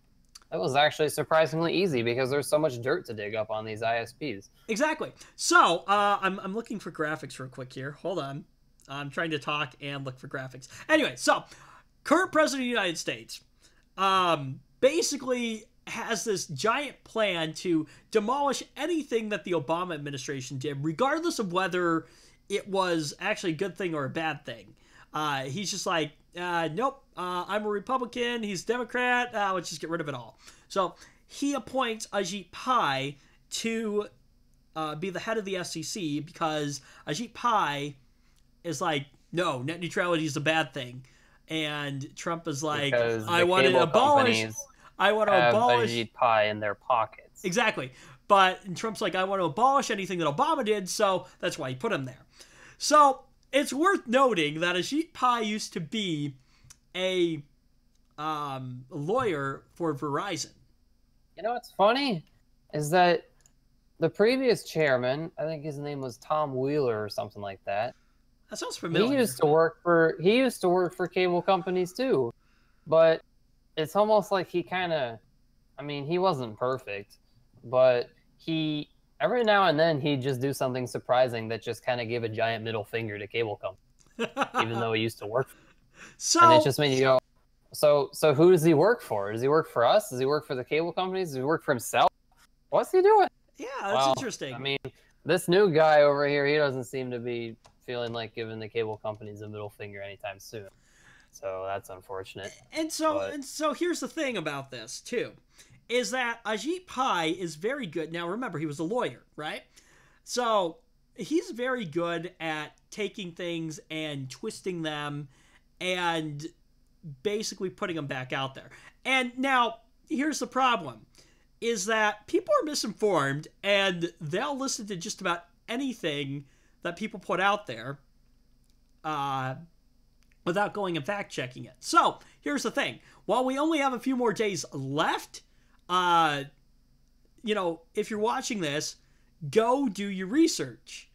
That was actually surprisingly easy because there's so much dirt to dig up on these ISPs.
Exactly. So I'm looking for graphics real quick here. Hold on. I'm trying to talk and look for graphics. Anyway, so current president of the United States basically has this giant plan to demolish anything that the Obama administration did, regardless of whether it was actually a good thing or a bad thing. He's just like, nope, I'm a Republican, he's Democrat, let's just get rid of it all. So he appoints Ajit Pai to be the head of the FCC because Ajit Pai is like, no, net neutrality is a bad thing. And Trump is like, I want to abolish
Ajit Pai in their pockets.
Exactly. But Trump's like, I want to abolish anything that Obama did, so that's why he put him there. So it's worth noting that Ajit Pai used to be a lawyer for Verizon.
You know what's funny is that the previous chairman, I think his name was Tom Wheeler or something like that.
That sounds familiar.
He used to work for cable companies too, but it's almost like he kind of, I mean, he wasn't perfect, but he every now and then he'd just do something surprising that just kind of gave a giant middle finger to cable companies, even though he used to work for them.
So,
and it just made you go, so who does he work for? Does he work for us? Does he work for the cable companies? Does he work for himself? What's he doing?
Yeah, that's interesting.
I mean, this new guy over here, he doesn't seem to be feeling like giving the cable companies a middle finger anytime soon. So that's unfortunate.
And so here's the thing about this too, is that Ajit Pai is very good. Now remember, he was a lawyer, right? So he's very good at taking things and twisting them and basically putting them back out there. And now here's the problem, is that people are misinformed and they'll listen to just about anything that people put out there without going and fact checking it. So here's the thing. While we only have a few more days left, if you're watching this, go do your research.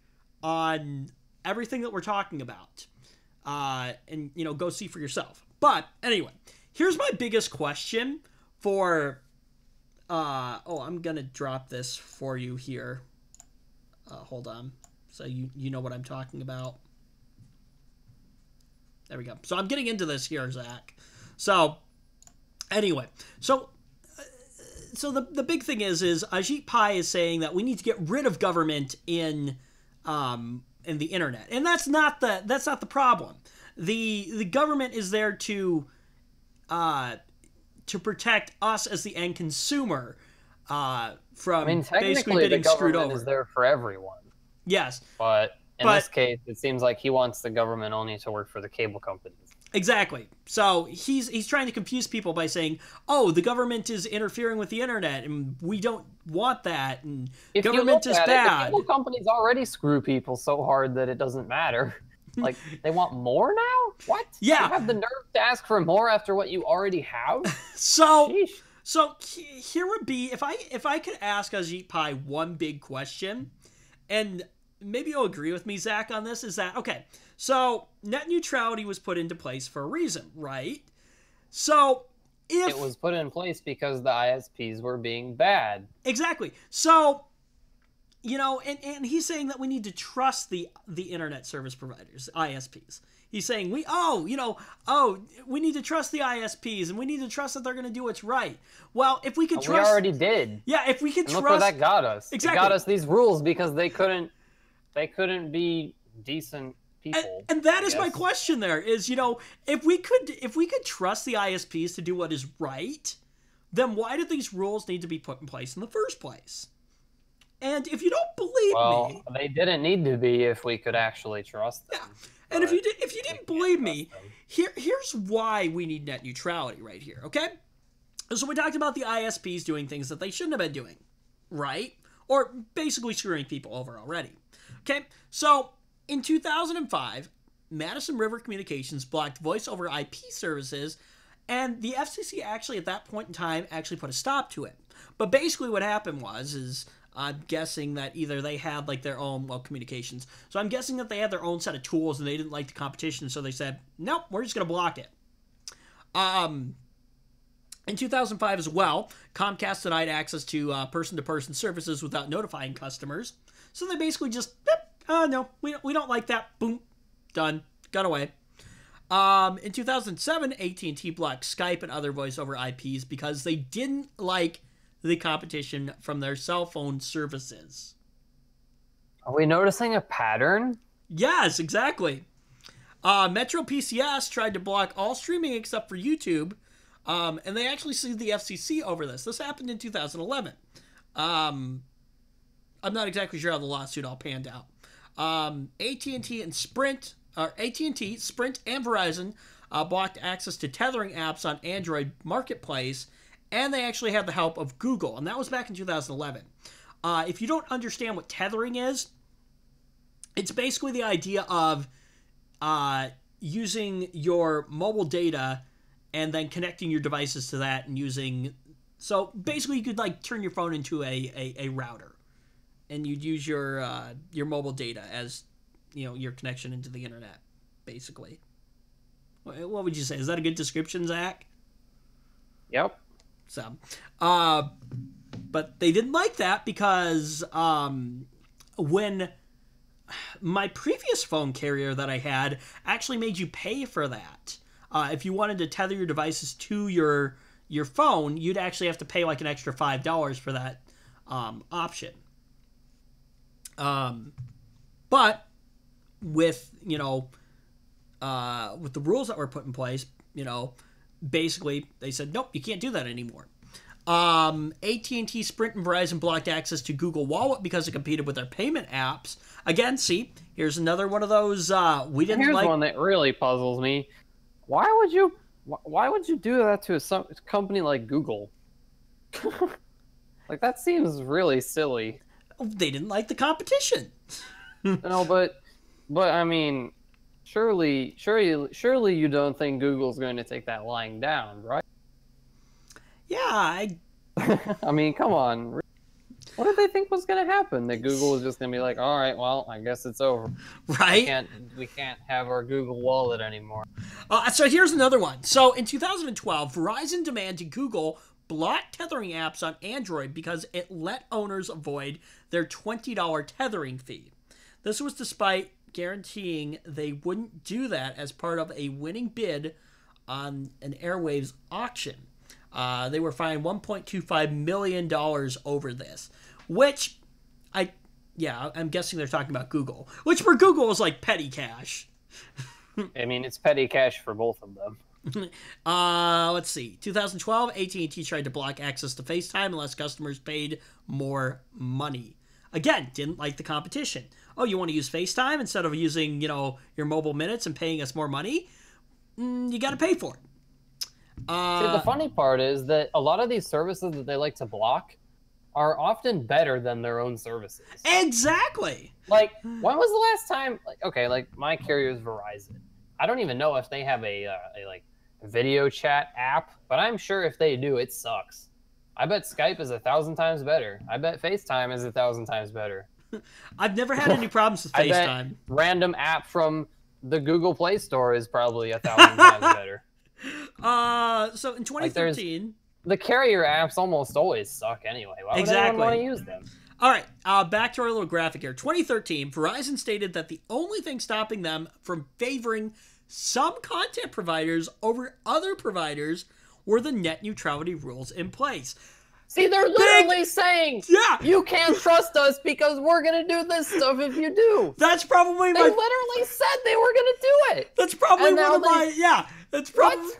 on everything that we're talking about. And, go see for yourself. But anyway, here's my biggest question for... I'm going to drop this for you here. Hold on. So you know what I'm talking about. There we go. So I'm getting into this here, Zach. So, anyway. So the big thing is Ajit Pai is saying that we need to get rid of government in the internet. And that's not the problem. The government is there to protect us as the end consumer from basically getting screwed over.
The government is there for everyone.
Yes.
But in this case, it seems like he wants the government only to work for the cable companies.
Exactly. So he's trying to confuse people by saying, "Oh, the government is interfering with the internet, and we don't want that." And
if
government is bad.
The cable companies already screw people so hard that it doesn't matter. Like, they want more now? What?
Yeah.
You have the nerve to ask for more after what you already have?
So
Sheesh.
here would be if I could ask Ajit Pai one big question, and maybe you'll agree with me, Zach, on this, is that, okay, so net neutrality was put into place for a reason, right? So if...
It was put in place because the ISPs were being bad.
Exactly. So, and he's saying that we need to trust the internet service providers, ISPs. He's saying we need to trust the ISPs, and we need to trust that they're going to do what's right. Well, if we could trust...
We already did.
Yeah, if we could trust...
Look where that got us.
Exactly.
It got us these rules because they couldn't be decent people.
And that is my question there, is, if we could trust the ISPs to do what is right, then why do these rules need to be put in place in the first place? And if you don't believe me...
Well, they didn't need to be if we could actually trust them.
Yeah. And if you didn't believe me, here's why we need net neutrality right here, okay? So we talked about the ISPs doing things that they shouldn't have been doing, right? Or basically screwing people over already. Okay, so in 2005, Madison River Communications blocked voice over IP services, and the FCC actually at that point in time actually put a stop to it. But basically what happened was I'm guessing that either they had like their own, communications. So I'm guessing that they had their own set of tools and they didn't like the competition, so they said, nope, we're just going to block it. In 2005 as well, Comcast denied access to person-to-person services without notifying customers. So they basically just, no, we don't like that. Boom, done, got away. In 2007, AT&T blocked Skype and other voice over IPs because they didn't like the competition from their cell phone services.
Are we noticing a pattern?
Yes, exactly. Metro PCS tried to block all streaming except for YouTube, and they actually sued the FCC over this. This happened in 2011. I'm not exactly sure how the lawsuit all panned out. AT&T and Sprint, Sprint, and Verizon blocked access to tethering apps on Android Marketplace, and they actually had the help of Google, and that was back in 2011. If you don't understand what tethering is, it's basically the idea of using your mobile data and then connecting your devices to that and using... So basically you could like turn your phone into a router, and you'd use your mobile data as, your connection into the internet, basically. What would you say? Is that a good description, Zach?
Yep.
So, but they didn't like that because when my previous phone carrier that I had actually made you pay for that. If you wanted to tether your devices to your phone, you'd actually have to pay like an extra $5 for that option. But with with the rules that were put in place, basically they said nope, you can't do that anymore. AT&T, Sprint, and Verizon blocked access to Google Wallet because it competed with their payment apps. Again, see, here's another one of those we didn't
Here's
like.
one that really puzzles me. Why would you do that to a company like Google? Like, that seems really silly.
They didn't like the competition.
No, but I mean, surely you don't think Google's going to take that lying down, right?
Yeah,
I mean, come on. What did they think was going to happen? That Google was just going to be like, all right, well, I guess it's over.
Right?
We can't have our Google Wallet anymore.
So here's another one. So in 2012, Verizon demanded Google block tethering apps on Android because it let owners avoid their $20 tethering fee. This was despite guaranteeing they wouldn't do that as part of a winning bid on an Airwaves auction. They were fined $1.25 million over this, which I'm guessing they're talking about Google, which for Google is like petty cash.
I mean, it's petty cash for both of them.
Let's see. 2012, AT&T tried to block access to FaceTime unless customers paid more money. Again, didn't like the competition. Oh, you want to use FaceTime instead of using, your mobile minutes and paying us more money? You got to pay for it.
See, the funny part is that a lot of these services that they like to block are often better than their own services.
Exactly.
Like, when was the last time? Like my carrier is Verizon. I don't even know if they have a video chat app, but I'm sure if they do, it sucks. I bet Skype is 1,000 times better. I bet FaceTime is 1,000 times better.
I've never had any problems with FaceTime.
I bet random app from the Google Play Store is probably 1,000 times better.
So in 2013,
the carrier apps almost always suck anyway. Why would anyone want to use them?
All right, back to our little graphic here. 2013, Verizon stated that the only thing stopping them from favoring some content providers over other providers were the net neutrality rules in place.
See, they're literally saying,
yeah,
you can't trust us because we're going to do this stuff if you do.
That's probably
They literally said they were going to do it.
That's probably one of my, that's probably,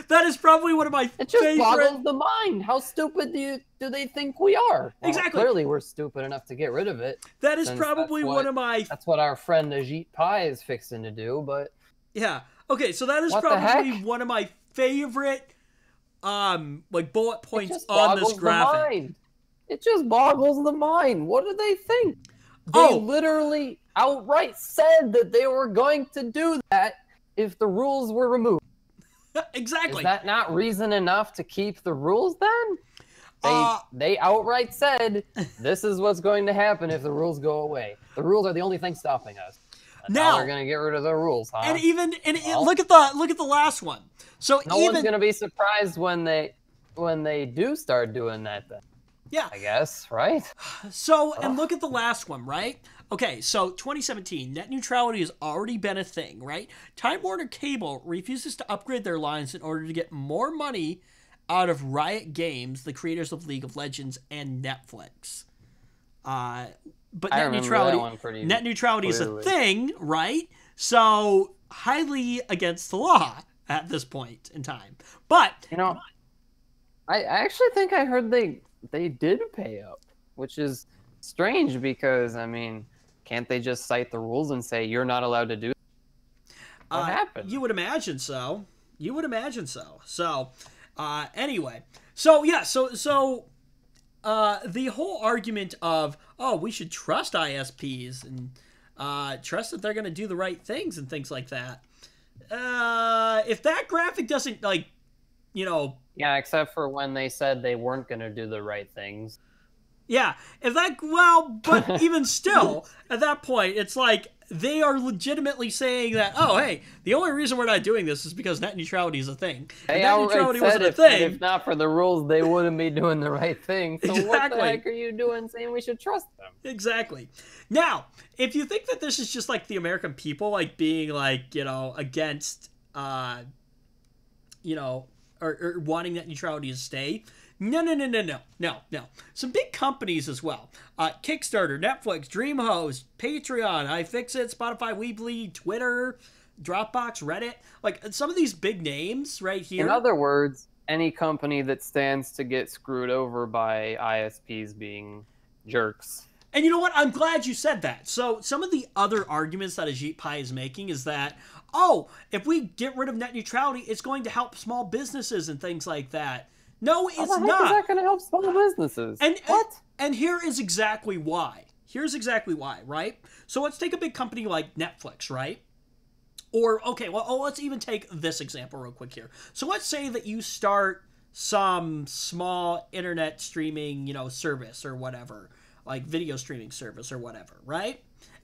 that is probably one of my
favorite. It just boggles the mind. How stupid do they think we are? Well,
exactly.
Clearly, we're stupid enough to get rid of it.
That is probably one of my...
That's what our friend Ajit Pai is fixing to do, but...
Yeah. Okay, so that is probably one of my favorite... bullet points on this graphic.
It just boggles the mind. What do they think? They literally outright said that they were going to do that if the rules were removed.
Exactly.
Is that not reason enough to keep the rules then? They outright said this is what's going to happen if the rules go away. The rules are the only thing stopping us. Now we're gonna get rid of the rules, huh?
And look at the last one. So
no one's gonna be surprised when they do start doing that then.
Yeah.
I guess, right?
So and look at the last one, right? Okay, so 2017, net neutrality has already been a thing, right? Time Warner Cable refuses to upgrade their lines in order to get more money out of Riot Games, the creators of League of Legends and Netflix. But net neutrality is a thing, right? So highly against the law at this point in time. But
I actually think I heard they did pay up, which is strange because I mean, can't they just cite the rules and say you're not allowed to do that? What happened?
You would imagine so. So anyway, so the whole argument of, we should trust ISPs and trust that they're going to do the right things and things like that. If that graphic doesn't,
Yeah, except for when they said they weren't going to do the right things.
Yeah, but even still, at that point, it's like they are legitimately saying that, hey, the only reason we're not doing this is because net neutrality is a thing.
They
net neutrality wasn't a thing.
If not for the rules, they wouldn't be doing the right thing. So
exactly.
What the heck are you doing saying we should trust them?
Exactly. Now, if you think that this is just like the American people, being against, or wanting net neutrality to stay. No. Some big companies as well. Kickstarter, Netflix, DreamHost, Patreon, iFixit, Spotify, Weebly, Twitter, Dropbox, Reddit. Some of these big names right here.
In other words, any company that stands to get screwed over by ISPs being jerks.
And you know what? I'm glad you said that. So some of the other arguments that Ajit Pai is making is that, if we get rid of net neutrality, it's going to help small businesses and things like that. No, it's not.
How is that going to help small businesses?
And here is exactly why. Right? So let's take a big company like Netflix, right? Or, let's even take this example real quick here. So let's say that you start some small internet streaming, service or whatever. like video streaming service or whatever, right?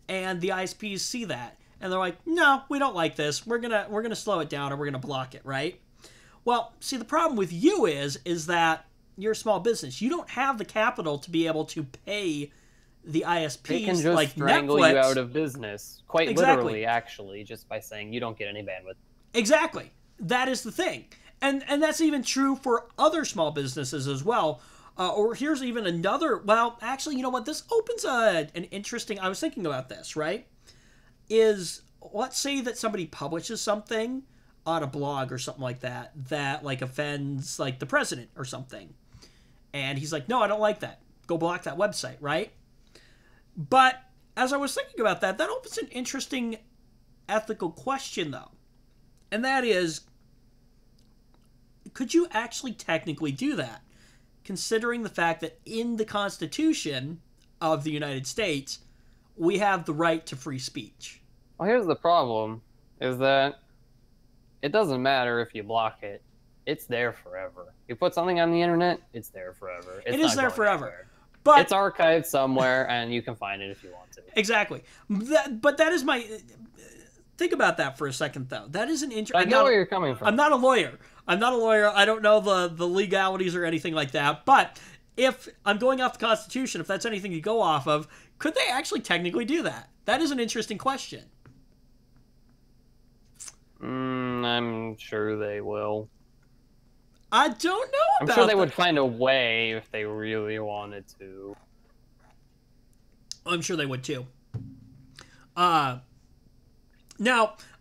And the ISPs see that and they're like, no, we don't like this. We're gonna slow it down or we're gonna block it, right? Well, see, the problem with you is that you're a small business. You don't have the capital to be able to pay the ISPs
They can just
like
strangle
Netflix.
you out of business, quite literally, actually, just by saying you don't get any bandwidth.
Exactly. That is the thing. And that's even true for other small businesses as well. Or here's even another, well, actually, you know what? This opens an interesting, I was thinking about this, right? Is, let's say that somebody publishes something on a blog or something like that, that like offends like the president or something. And he's like, no, I don't like that. Go block that website, right? But as I was thinking about that, that opens an interesting ethical question, though. And that is, could you actually technically do that? Considering the fact that in the Constitution of the United States, we have the right to free speech.
Well, here's the problem, is that it doesn't matter if you block it. It's there forever. You put something on the internet, it's there forever.
It is there forever.
Anywhere.
But
it's archived somewhere, and you can find it if you want to.
Exactly. But that is my... Think about that for a second, though. That is an interesting...
I know where you're coming from.
I'm not a lawyer. I don't know the legalities or anything like that. But if I'm going off the Constitution, if that's anything you go off of, could they actually technically do that? That is an interesting question.
I'm sure they will.
I don't know about
I'm sure they would find a way if they really wanted to.
I'm sure they would too. Now,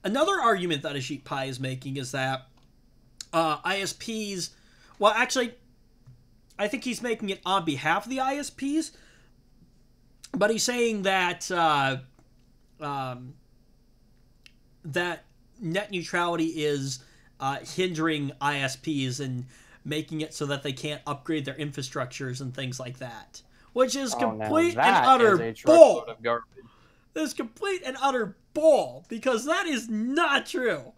another argument that Ajit Pai is making is that ISPs... Well, actually, I think he's making it on behalf of the ISPs, but he's saying that that net neutrality is hindering ISPs and making it so that they can't upgrade their infrastructures and things like that, which is complete and utter bull. That's complete and utter bull, because that is not true.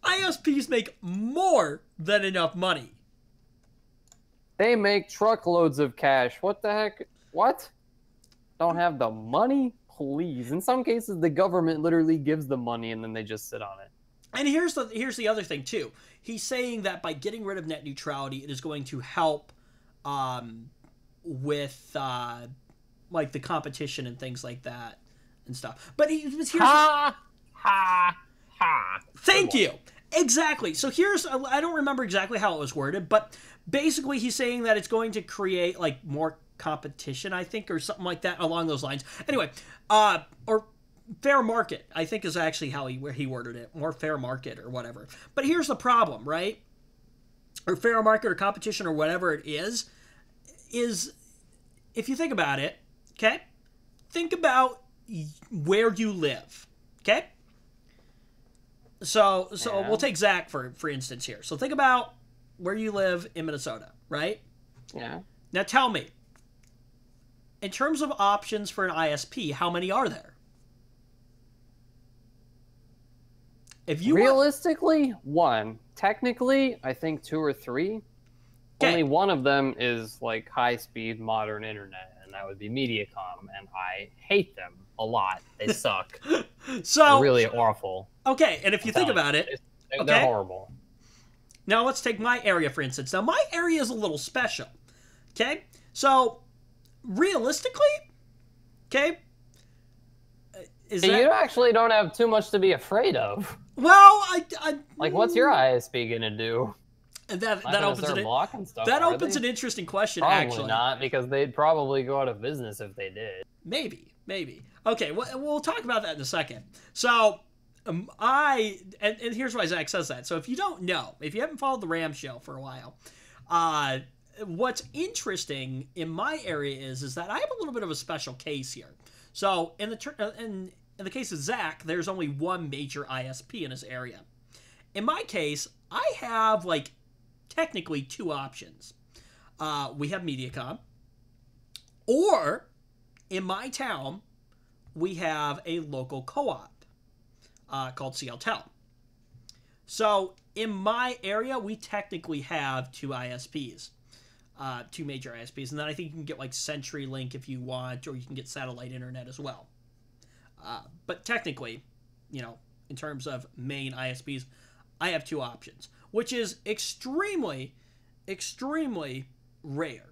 ISPs make more than enough money.
They make truckloads of cash. What the heck? What? Don't have the money? Please. In some cases, the government literally gives the money and then they just sit on it.
And here's the other thing too. He's saying that by getting rid of net neutrality, it is going to help with like the competition and things like that and stuff. But here's
ha.
Thank you. Exactly. So here's, I don't remember exactly how it was worded, but basically he's saying that it's going to create like more competition, I think, or something like that along those lines. Anyway, or fair market, I think, is actually how he worded it. More fair market or whatever. But here's the problem, right? Or fair market or competition or whatever it is if you think about it, okay? Think about where you live, okay? So yeah. We'll take Zach for instance here. So think about where you live in Minnesota, right?
Yeah.
Now tell me, in terms of options for an ISP, how many are there? If you
realistically, one. Technically, I think 2 or 3. Okay. Only one of them is like high-speed modern internet, and that would be Mediacom, and I hate them a lot. They suck.
So
they're really awful.
Okay, and if you think about it,
they're horrible.
Now let's take my area for instance. Now my area is a little special. Okay, so realistically, okay,
you actually don't have too much to be afraid of.
Well, I
like, what's your ISP gonna do?
That opens an interesting question.
Probably
actually,
not, because they'd probably go out of business if they did.
Maybe. Okay, we'll talk about that in a second. So, and here's why Zach says that. So, if you don't know, if you haven't followed the Ram Show for a while, what's interesting in my area is that I have a little bit of a special case here. So, in the case of Zach, there's only one major ISP in his area. In my case, I have like technically 2 options. We have Mediacom, or in my town, we have a local co-op called CLTel. So in my area, we technically have 2 ISPs. two major ISPs, and then I think you can get like CenturyLink if you want, or you can get satellite internet as well. But technically, in terms of main ISPs, I have two options, which is extremely, extremely rare.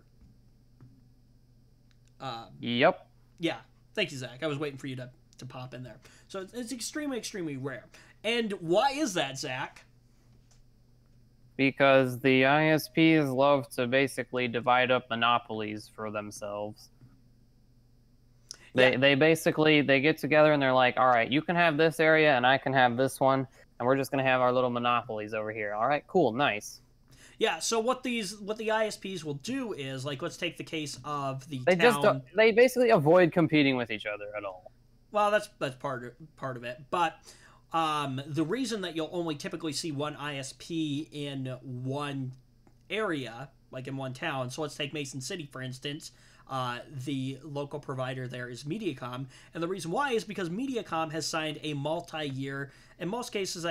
Yep.
Yeah. Thank you, Zach. I was waiting for you to pop in there. So it's extremely, extremely rare. And why is that, Zach?
Because the ISPs love to basically divide up monopolies for themselves. They basically get together and they're like, all right, you can have this area and I can have this one, and we're just gonna have our little monopolies over here. All right, cool, nice.
Yeah. So what the ISPs will do is, like, let's take the case of the town.
They basically avoid competing with each other at all.
Well, that's part of it, but the reason that you'll only typically see one ISP in one area, like in one town. So let's take Mason City, for instance. The local provider there is Mediacom, and the reason why is because Mediacom has signed a multi-year, in most cases,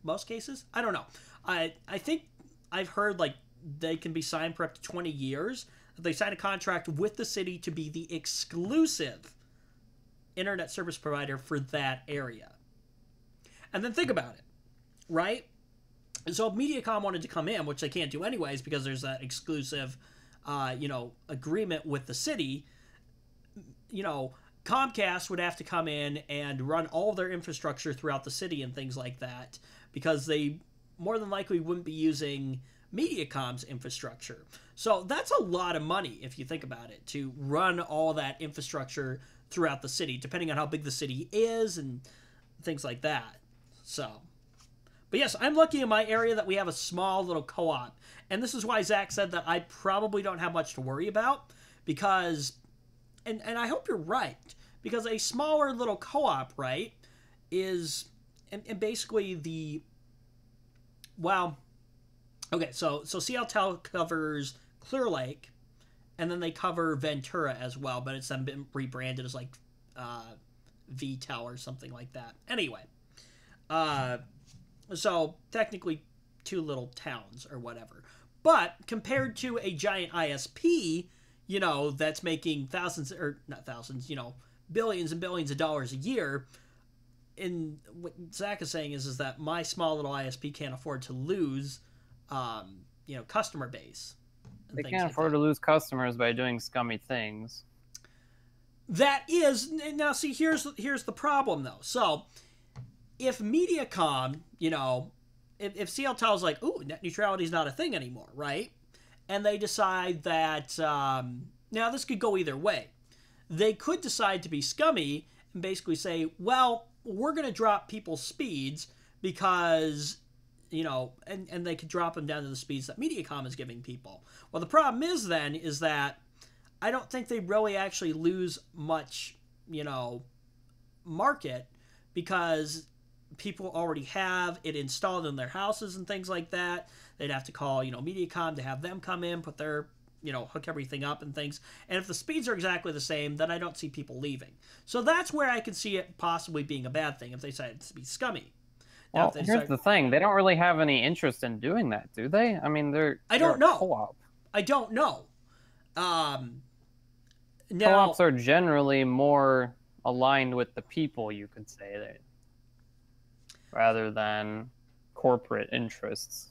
most cases, I don't know. I think I've heard like they can be signed for up to 20 years. They sign a contract with the city to be the exclusive internet service provider for that area. And then think about it, right? So if Mediacom wanted to come in, which they can't do anyways because there's that exclusive agreement with the city, Comcast would have to come in and run all their infrastructure throughout the city and things like that, because they more than likely wouldn't be using Mediacom's infrastructure. So that's a lot of money if you think about it, to run all that infrastructure throughout the city, depending on how big the city is and things like that. So, but yes, I'm lucky in my area that we have a small little co-op. And this is why Zach said that I probably don't have much to worry about, because, and I hope you're right, because a smaller little co-op, right, is, and basically okay, so CLTel covers Clear Lake, and then they cover Ventura as well, but it's then been rebranded as like VTel or something like that. Anyway, so technically two little towns or whatever. But compared to a giant ISP, that's making billions and billions of dollars a year, and what Zach is saying is that my small little ISP can't afford to lose, customer base.
They can't afford to lose customers by doing scummy things.
That is, now see, here's the problem though. So, if Mediacom, if CLTel's like, ooh, net neutrality is not a thing anymore, right? And they decide that, now this could go either way. They could decide to be scummy and basically say, well, we're going to drop people's speeds because, and they could drop them down to the speeds that Mediacom is giving people. Well, the problem is that I don't think they really actually lose much, market, because people already have it installed in their houses and things like that. They'd have to call, Mediacom to have them come in, put their, hook everything up and things. And if the speeds are exactly the same, then I don't see people leaving. So that's where I could see it possibly being a bad thing if they decided to be scummy.
Well, here's the thing. They don't really have any interest in doing that, do they? I mean,
I don't know.
Co-op.
I don't know.
Co-ops are generally more aligned with the people, you could say, rather than corporate interests.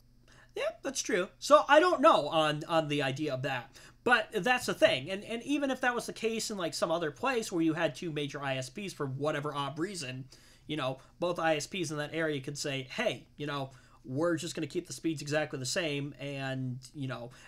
Yeah, that's true. So I don't know on the idea of that. But that's the thing. And even if that was the case in like some other place where you had two major ISPs for whatever odd reason, both ISPs in that area could say, hey, we're just going to keep the speeds exactly the same. And,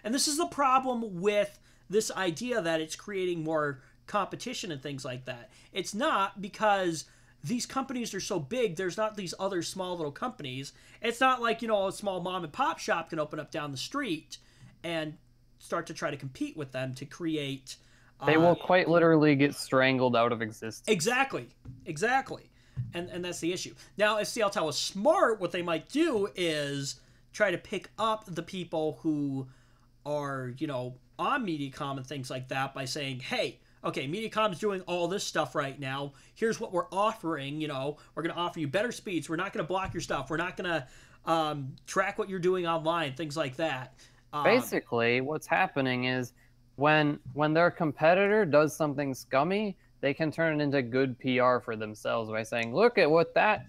and this is the problem with this idea that it's creating more competition and things like that. It's not, because these companies are so big, there's not these other small little companies. It's not like, a small mom and pop shop can open up down the street and start to try to compete with them to create...
They will quite literally get strangled out of existence.
Exactly. And that's the issue. Now, if CLTel was smart, what they might do is try to pick up the people who are, on Mediacom and things like that by saying, hey, okay, Mediacom's doing all this stuff right now. Here's what we're offering. We're going to offer you better speeds. We're not going to block your stuff. We're not going to track what you're doing online, things like that.
Basically, what's happening is when their competitor does something scummy, they can turn it into good PR for themselves by saying, look at what that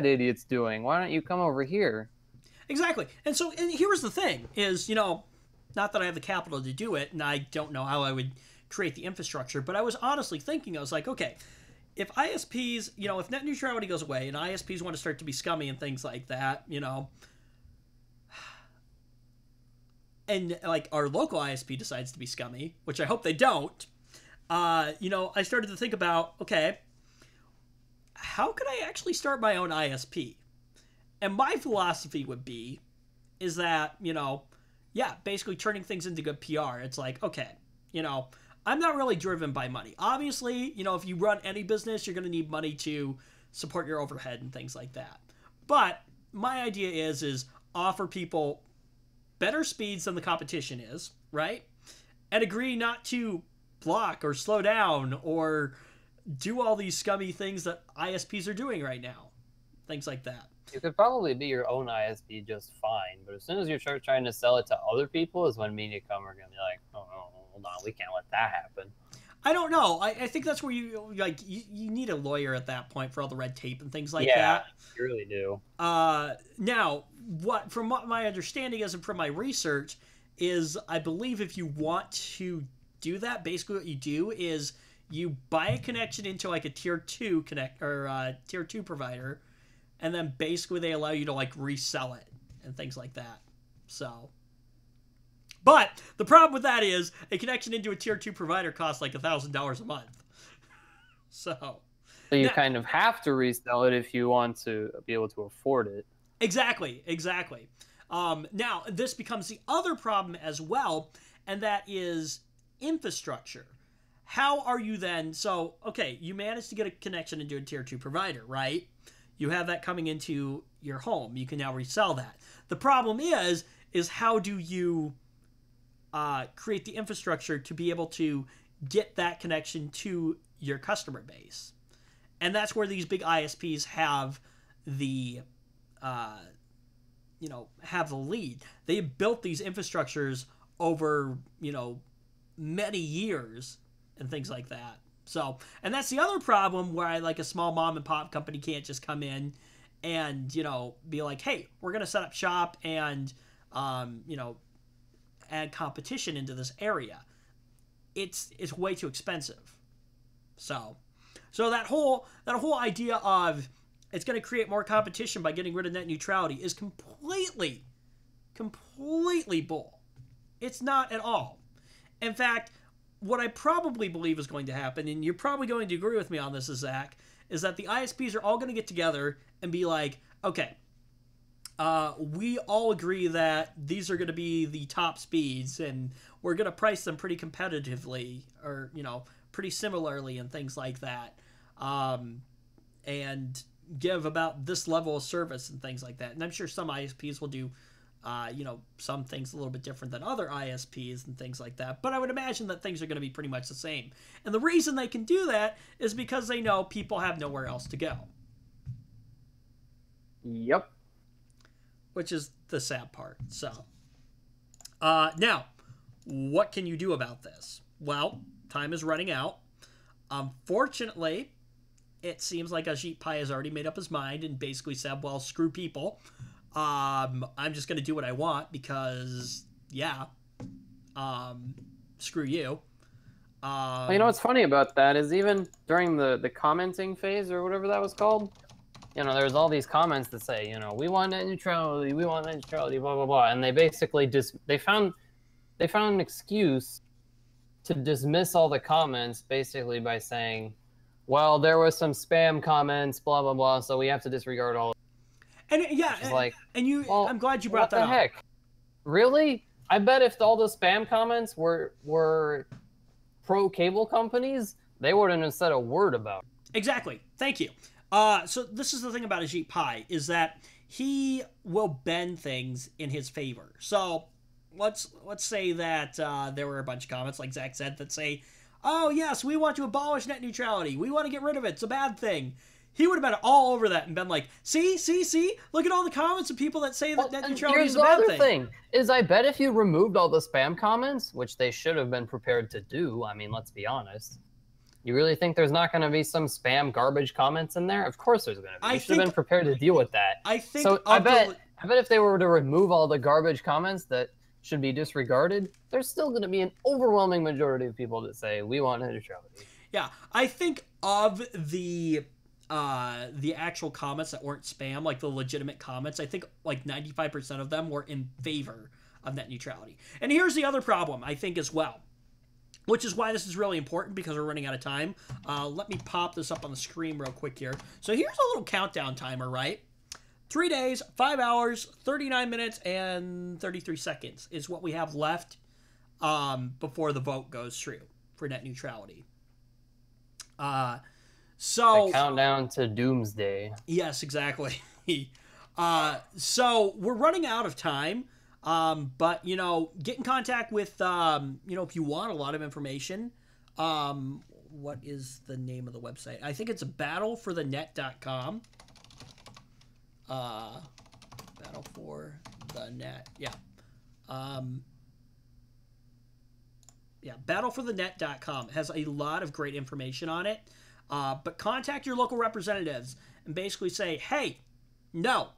idiot's doing. Why don't you come over here?"
Exactly. And so, and here was the thing: is, you know, not that I have the capital to do it, and I don't know how I would create the infrastructure, but I was honestly thinking, I was like, okay, if ISPs, you know, if net neutrality goes away and ISPs want to start to be scummy and things like that, you know, and like our local ISP decides to be scummy, which I hope they don't, you know, I started to think about, okay, how could I actually start my own ISP? And my philosophy would be, is that, you know, yeah, basically turning things into good PR. It's like, okay, you know, I'm not really driven by money. Obviously, you know, if you run any business, you're going to need money to support your overhead and things like that. But my idea is offer people better speeds than the competition is, right? And agree not to block or slow down or do all these scummy things that ISPs are doing right now. Things like that.
You could probably be your own ISP just fine, but as soon as you start trying to sell it to other people is when Mediacom are going to be like, oh, hold on, we can't let that happen.
I don't know. I think that's where you need a lawyer at that point for all the red tape and things like that.
Yeah, you really do.
Now, from what my understanding is and from my research is, I believe if you want to do that, basically what you do is you buy a connection into like a tier 2 tier 2 provider, and then basically they allow you to like resell it and things like that. So, but the problem with that is a connection into a tier 2 provider costs like $1,000 a month. So
you kind of have to resell it if you want to be able to afford it.
Exactly. Now, this becomes the other problem as well, and that is infrastructure. How are you then? So, okay, you managed to get a connection into a tier 2 provider, right? You have that coming into your home. You can now resell that. The problem is how do you create the infrastructure to be able to get that connection to your customer base? And that's where these big ISPs have the have the lead. They built these infrastructures over, you know, many years and things like that. So, and that's the other problem where like a small mom and pop company can't just come in and, you know, be like, hey, we're going to set up shop and, you know, add competition into this area. It's way too expensive. So that whole idea of it's going to create more competition by getting rid of net neutrality is completely bull. It's not at all. In fact, what I probably believe is going to happen, and you're probably going to agree with me on this, Zach, is that the ISPs are all going to get together and be like, okay, we all agree that these are going to be the top speeds, and we're going to price them pretty competitively, or, you know, pretty similarly and things like that, and give about this level of service and things like that. And I'm sure some ISPs will do you know, some things a little bit different than other ISPs and things like that. But I would imagine that things are going to be pretty much the same. And the reason they can do that is because they know people have nowhere else to go.
Yep.
Which is the sad part. So, now, what can you do about this? Well, time is running out. Unfortunately, it seems like Ajit Pai has already made up his mind and basically said, well, screw people. I'm just going to do what I want because, yeah, screw you.
Well, you know what's funny about that is even during the commenting phase or whatever that was called, you know, there's all these comments that say, you know, we want net neutrality, blah, blah, blah. And they basically they found an excuse to dismiss all the comments basically by saying, well, there was some spam comments, blah, blah, blah, so we have to disregard all of it.
And yeah,
well,
I'm glad you brought that up.
What the heck? Really? I bet if all those spam comments were pro cable companies, they wouldn't have said a word about it.
Exactly. Thank you. So this is the thing about Ajit Pai, is that he will bend things in his favor. So let's say that there were a bunch of comments, like Zach said, that say, oh yes, we want to abolish net neutrality. We want to get rid of it. It's a bad thing. he would have been all over that and been like, see, look at all the comments of people that say that net neutrality is a bad thing.
Is I bet if you removed all the spam comments, which they should have been prepared to do, I mean, let's be honest. You really think there's not going to be some spam garbage comments in there? Of course there's going to be. You should have been prepared to deal with that.
I think
so. I bet if they were to remove all the garbage comments that should be disregarded, there's still going to be an overwhelming majority of people that say we want net neutrality.
Yeah, I think of the actual comments that weren't spam, like the legitimate comments, I think like 95% of them were in favor of net neutrality. And here's the other problem, I think, as well, which is why this is really important, because we're running out of time. Let me pop this up on the screen real quick here. So here's a little countdown timer, right? 3 days, 5 hours, 39 minutes, and 33 seconds is what we have left before the vote goes through for net neutrality. So
the countdown to doomsday.
Yes, exactly. So we're running out of time. But, you know, get in contact with, you know, if you want a lot of information. What is the name of the website? I think it's battleforthenet.com. Battle for the Net. Yeah. Yeah, battleforthenet.com has a lot of great information on it. But contact your local representatives and basically say, hey, no,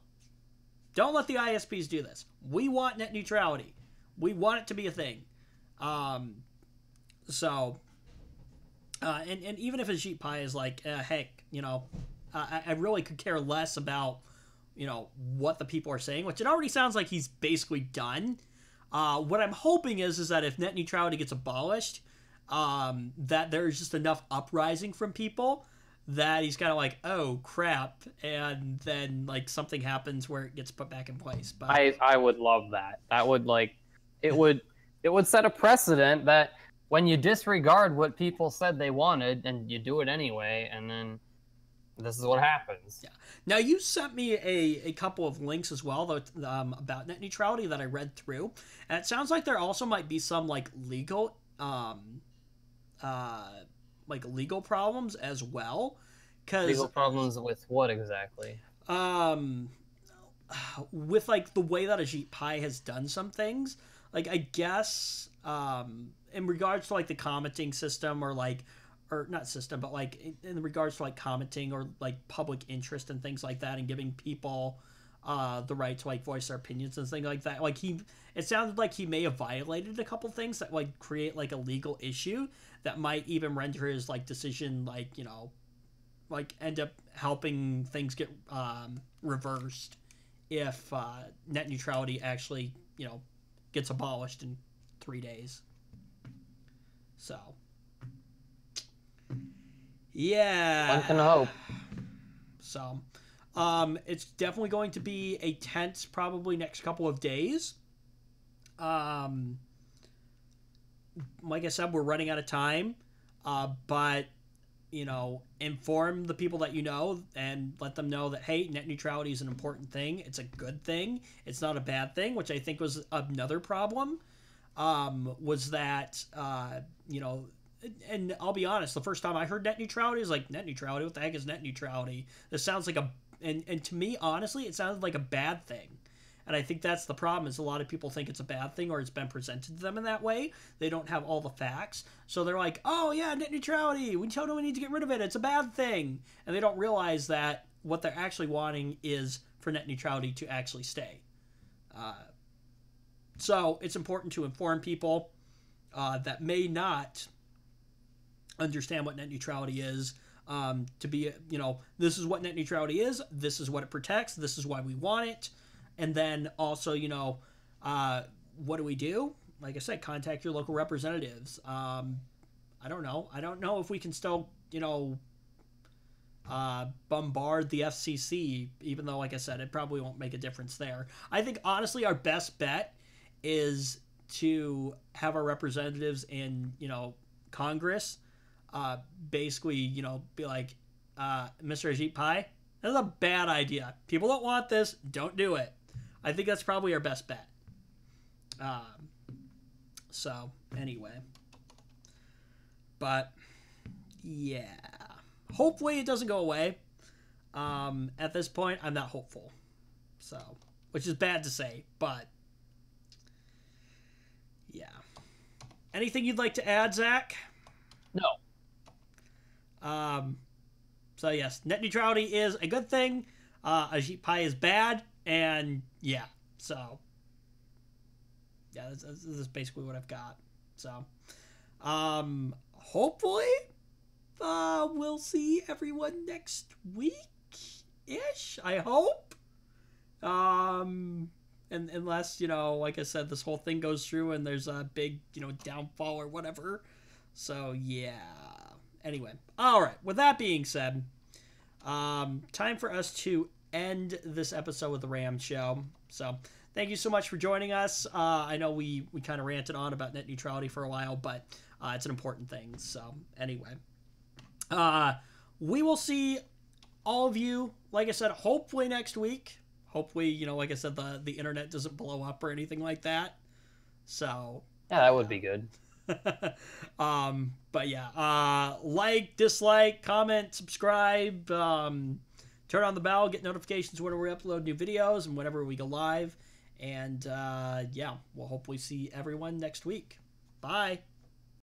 don't let the ISPs do this. We want net neutrality. We want it to be a thing. And even if Ajit Pai is like, heck, you know, I really could care less about, you know, what the people are saying, which it already sounds like he's basically done. What I'm hoping is that if net neutrality gets abolished, that there's just enough uprising from people that he's kind of like, oh crap, and then like something happens where it gets put back in place. But
I would love that. That would it would set a precedent that when you disregard what people said they wanted and you do it anyway, and then this is what happens.
Yeah. Now you sent me a couple of links as well though, about net neutrality that I read through, and it sounds like there also might be some like legal legal problems as well.
Legal problems with what exactly?
With like the way that Ajit Pai has done some things, like I guess in regards to like the commenting system or not system, but like in regards to like commenting or like public interest and things like that, and giving people the right to like voice their opinions and things like that. Like it sounded like he may have violated a couple things that like create like a legal issue that might even render his like decision like, you know, like end up helping things get reversed if net neutrality actually, you know, gets abolished in 3 days. So yeah,
one can hope.
So it's definitely going to be a tense, probably next couple of days. Like I said, we're running out of time, but you know, inform the people that you know and let them know that, hey, net neutrality is an important thing. It's a good thing. It's not a bad thing, which I think was another problem, was that, you know, and I'll be honest, the first time I heard net neutrality, I was like, net neutrality? What the heck is net neutrality? This sounds like and to me, honestly, it sounded like a bad thing. And I think that's the problem, is a lot of people think it's a bad thing, or it's been presented to them in that way. They don't have all the facts. So they're like, oh yeah, net neutrality, we totally need to get rid of it. It's a bad thing. And they don't realize that what they're actually wanting is for net neutrality to actually stay. So it's important to inform people that may not understand what net neutrality is, to be, you know, this is what net neutrality is, this is what it protects, this is why we want it. And then also, you know, what do we do? Like I said, contact your local representatives. I don't know if we can still, you know, bombard the FCC, even though, like I said, it probably won't make a difference there. I think, honestly, our best bet is to have our representatives in, you know, Congress basically, you know, be like, Mr. Ajit Pai, that's a bad idea. People don't want this. Don't do it. I think that's probably our best bet. So, anyway. But, yeah. Hopefully it doesn't go away. At this point, I'm not hopeful. So, which is bad to say, but yeah. Anything you'd like to add, Zach?
No.
So yes, net neutrality is a good thing. Ajit Pai is bad, and yeah. So yeah, this is basically what I've got. So, hopefully, we'll see everyone next week ish. I hope. And unless, like I said, this whole thing goes through and there's a big, downfall or whatever. So yeah. Anyway, all right. With that being said, time for us to end this episode with the Ram Show. So thank you so much for joining us. I know we kind of ranted on about net neutrality for a while, but it's an important thing. So anyway, we will see all of you, like I said, hopefully next week. Hopefully, like I said, the internet doesn't blow up or anything like that. So
yeah, that would be good.
But yeah, like, dislike, comment, subscribe, turn on the bell, get notifications whenever we upload new videos and whenever we go live. And yeah, we'll hopefully see everyone next week. Bye.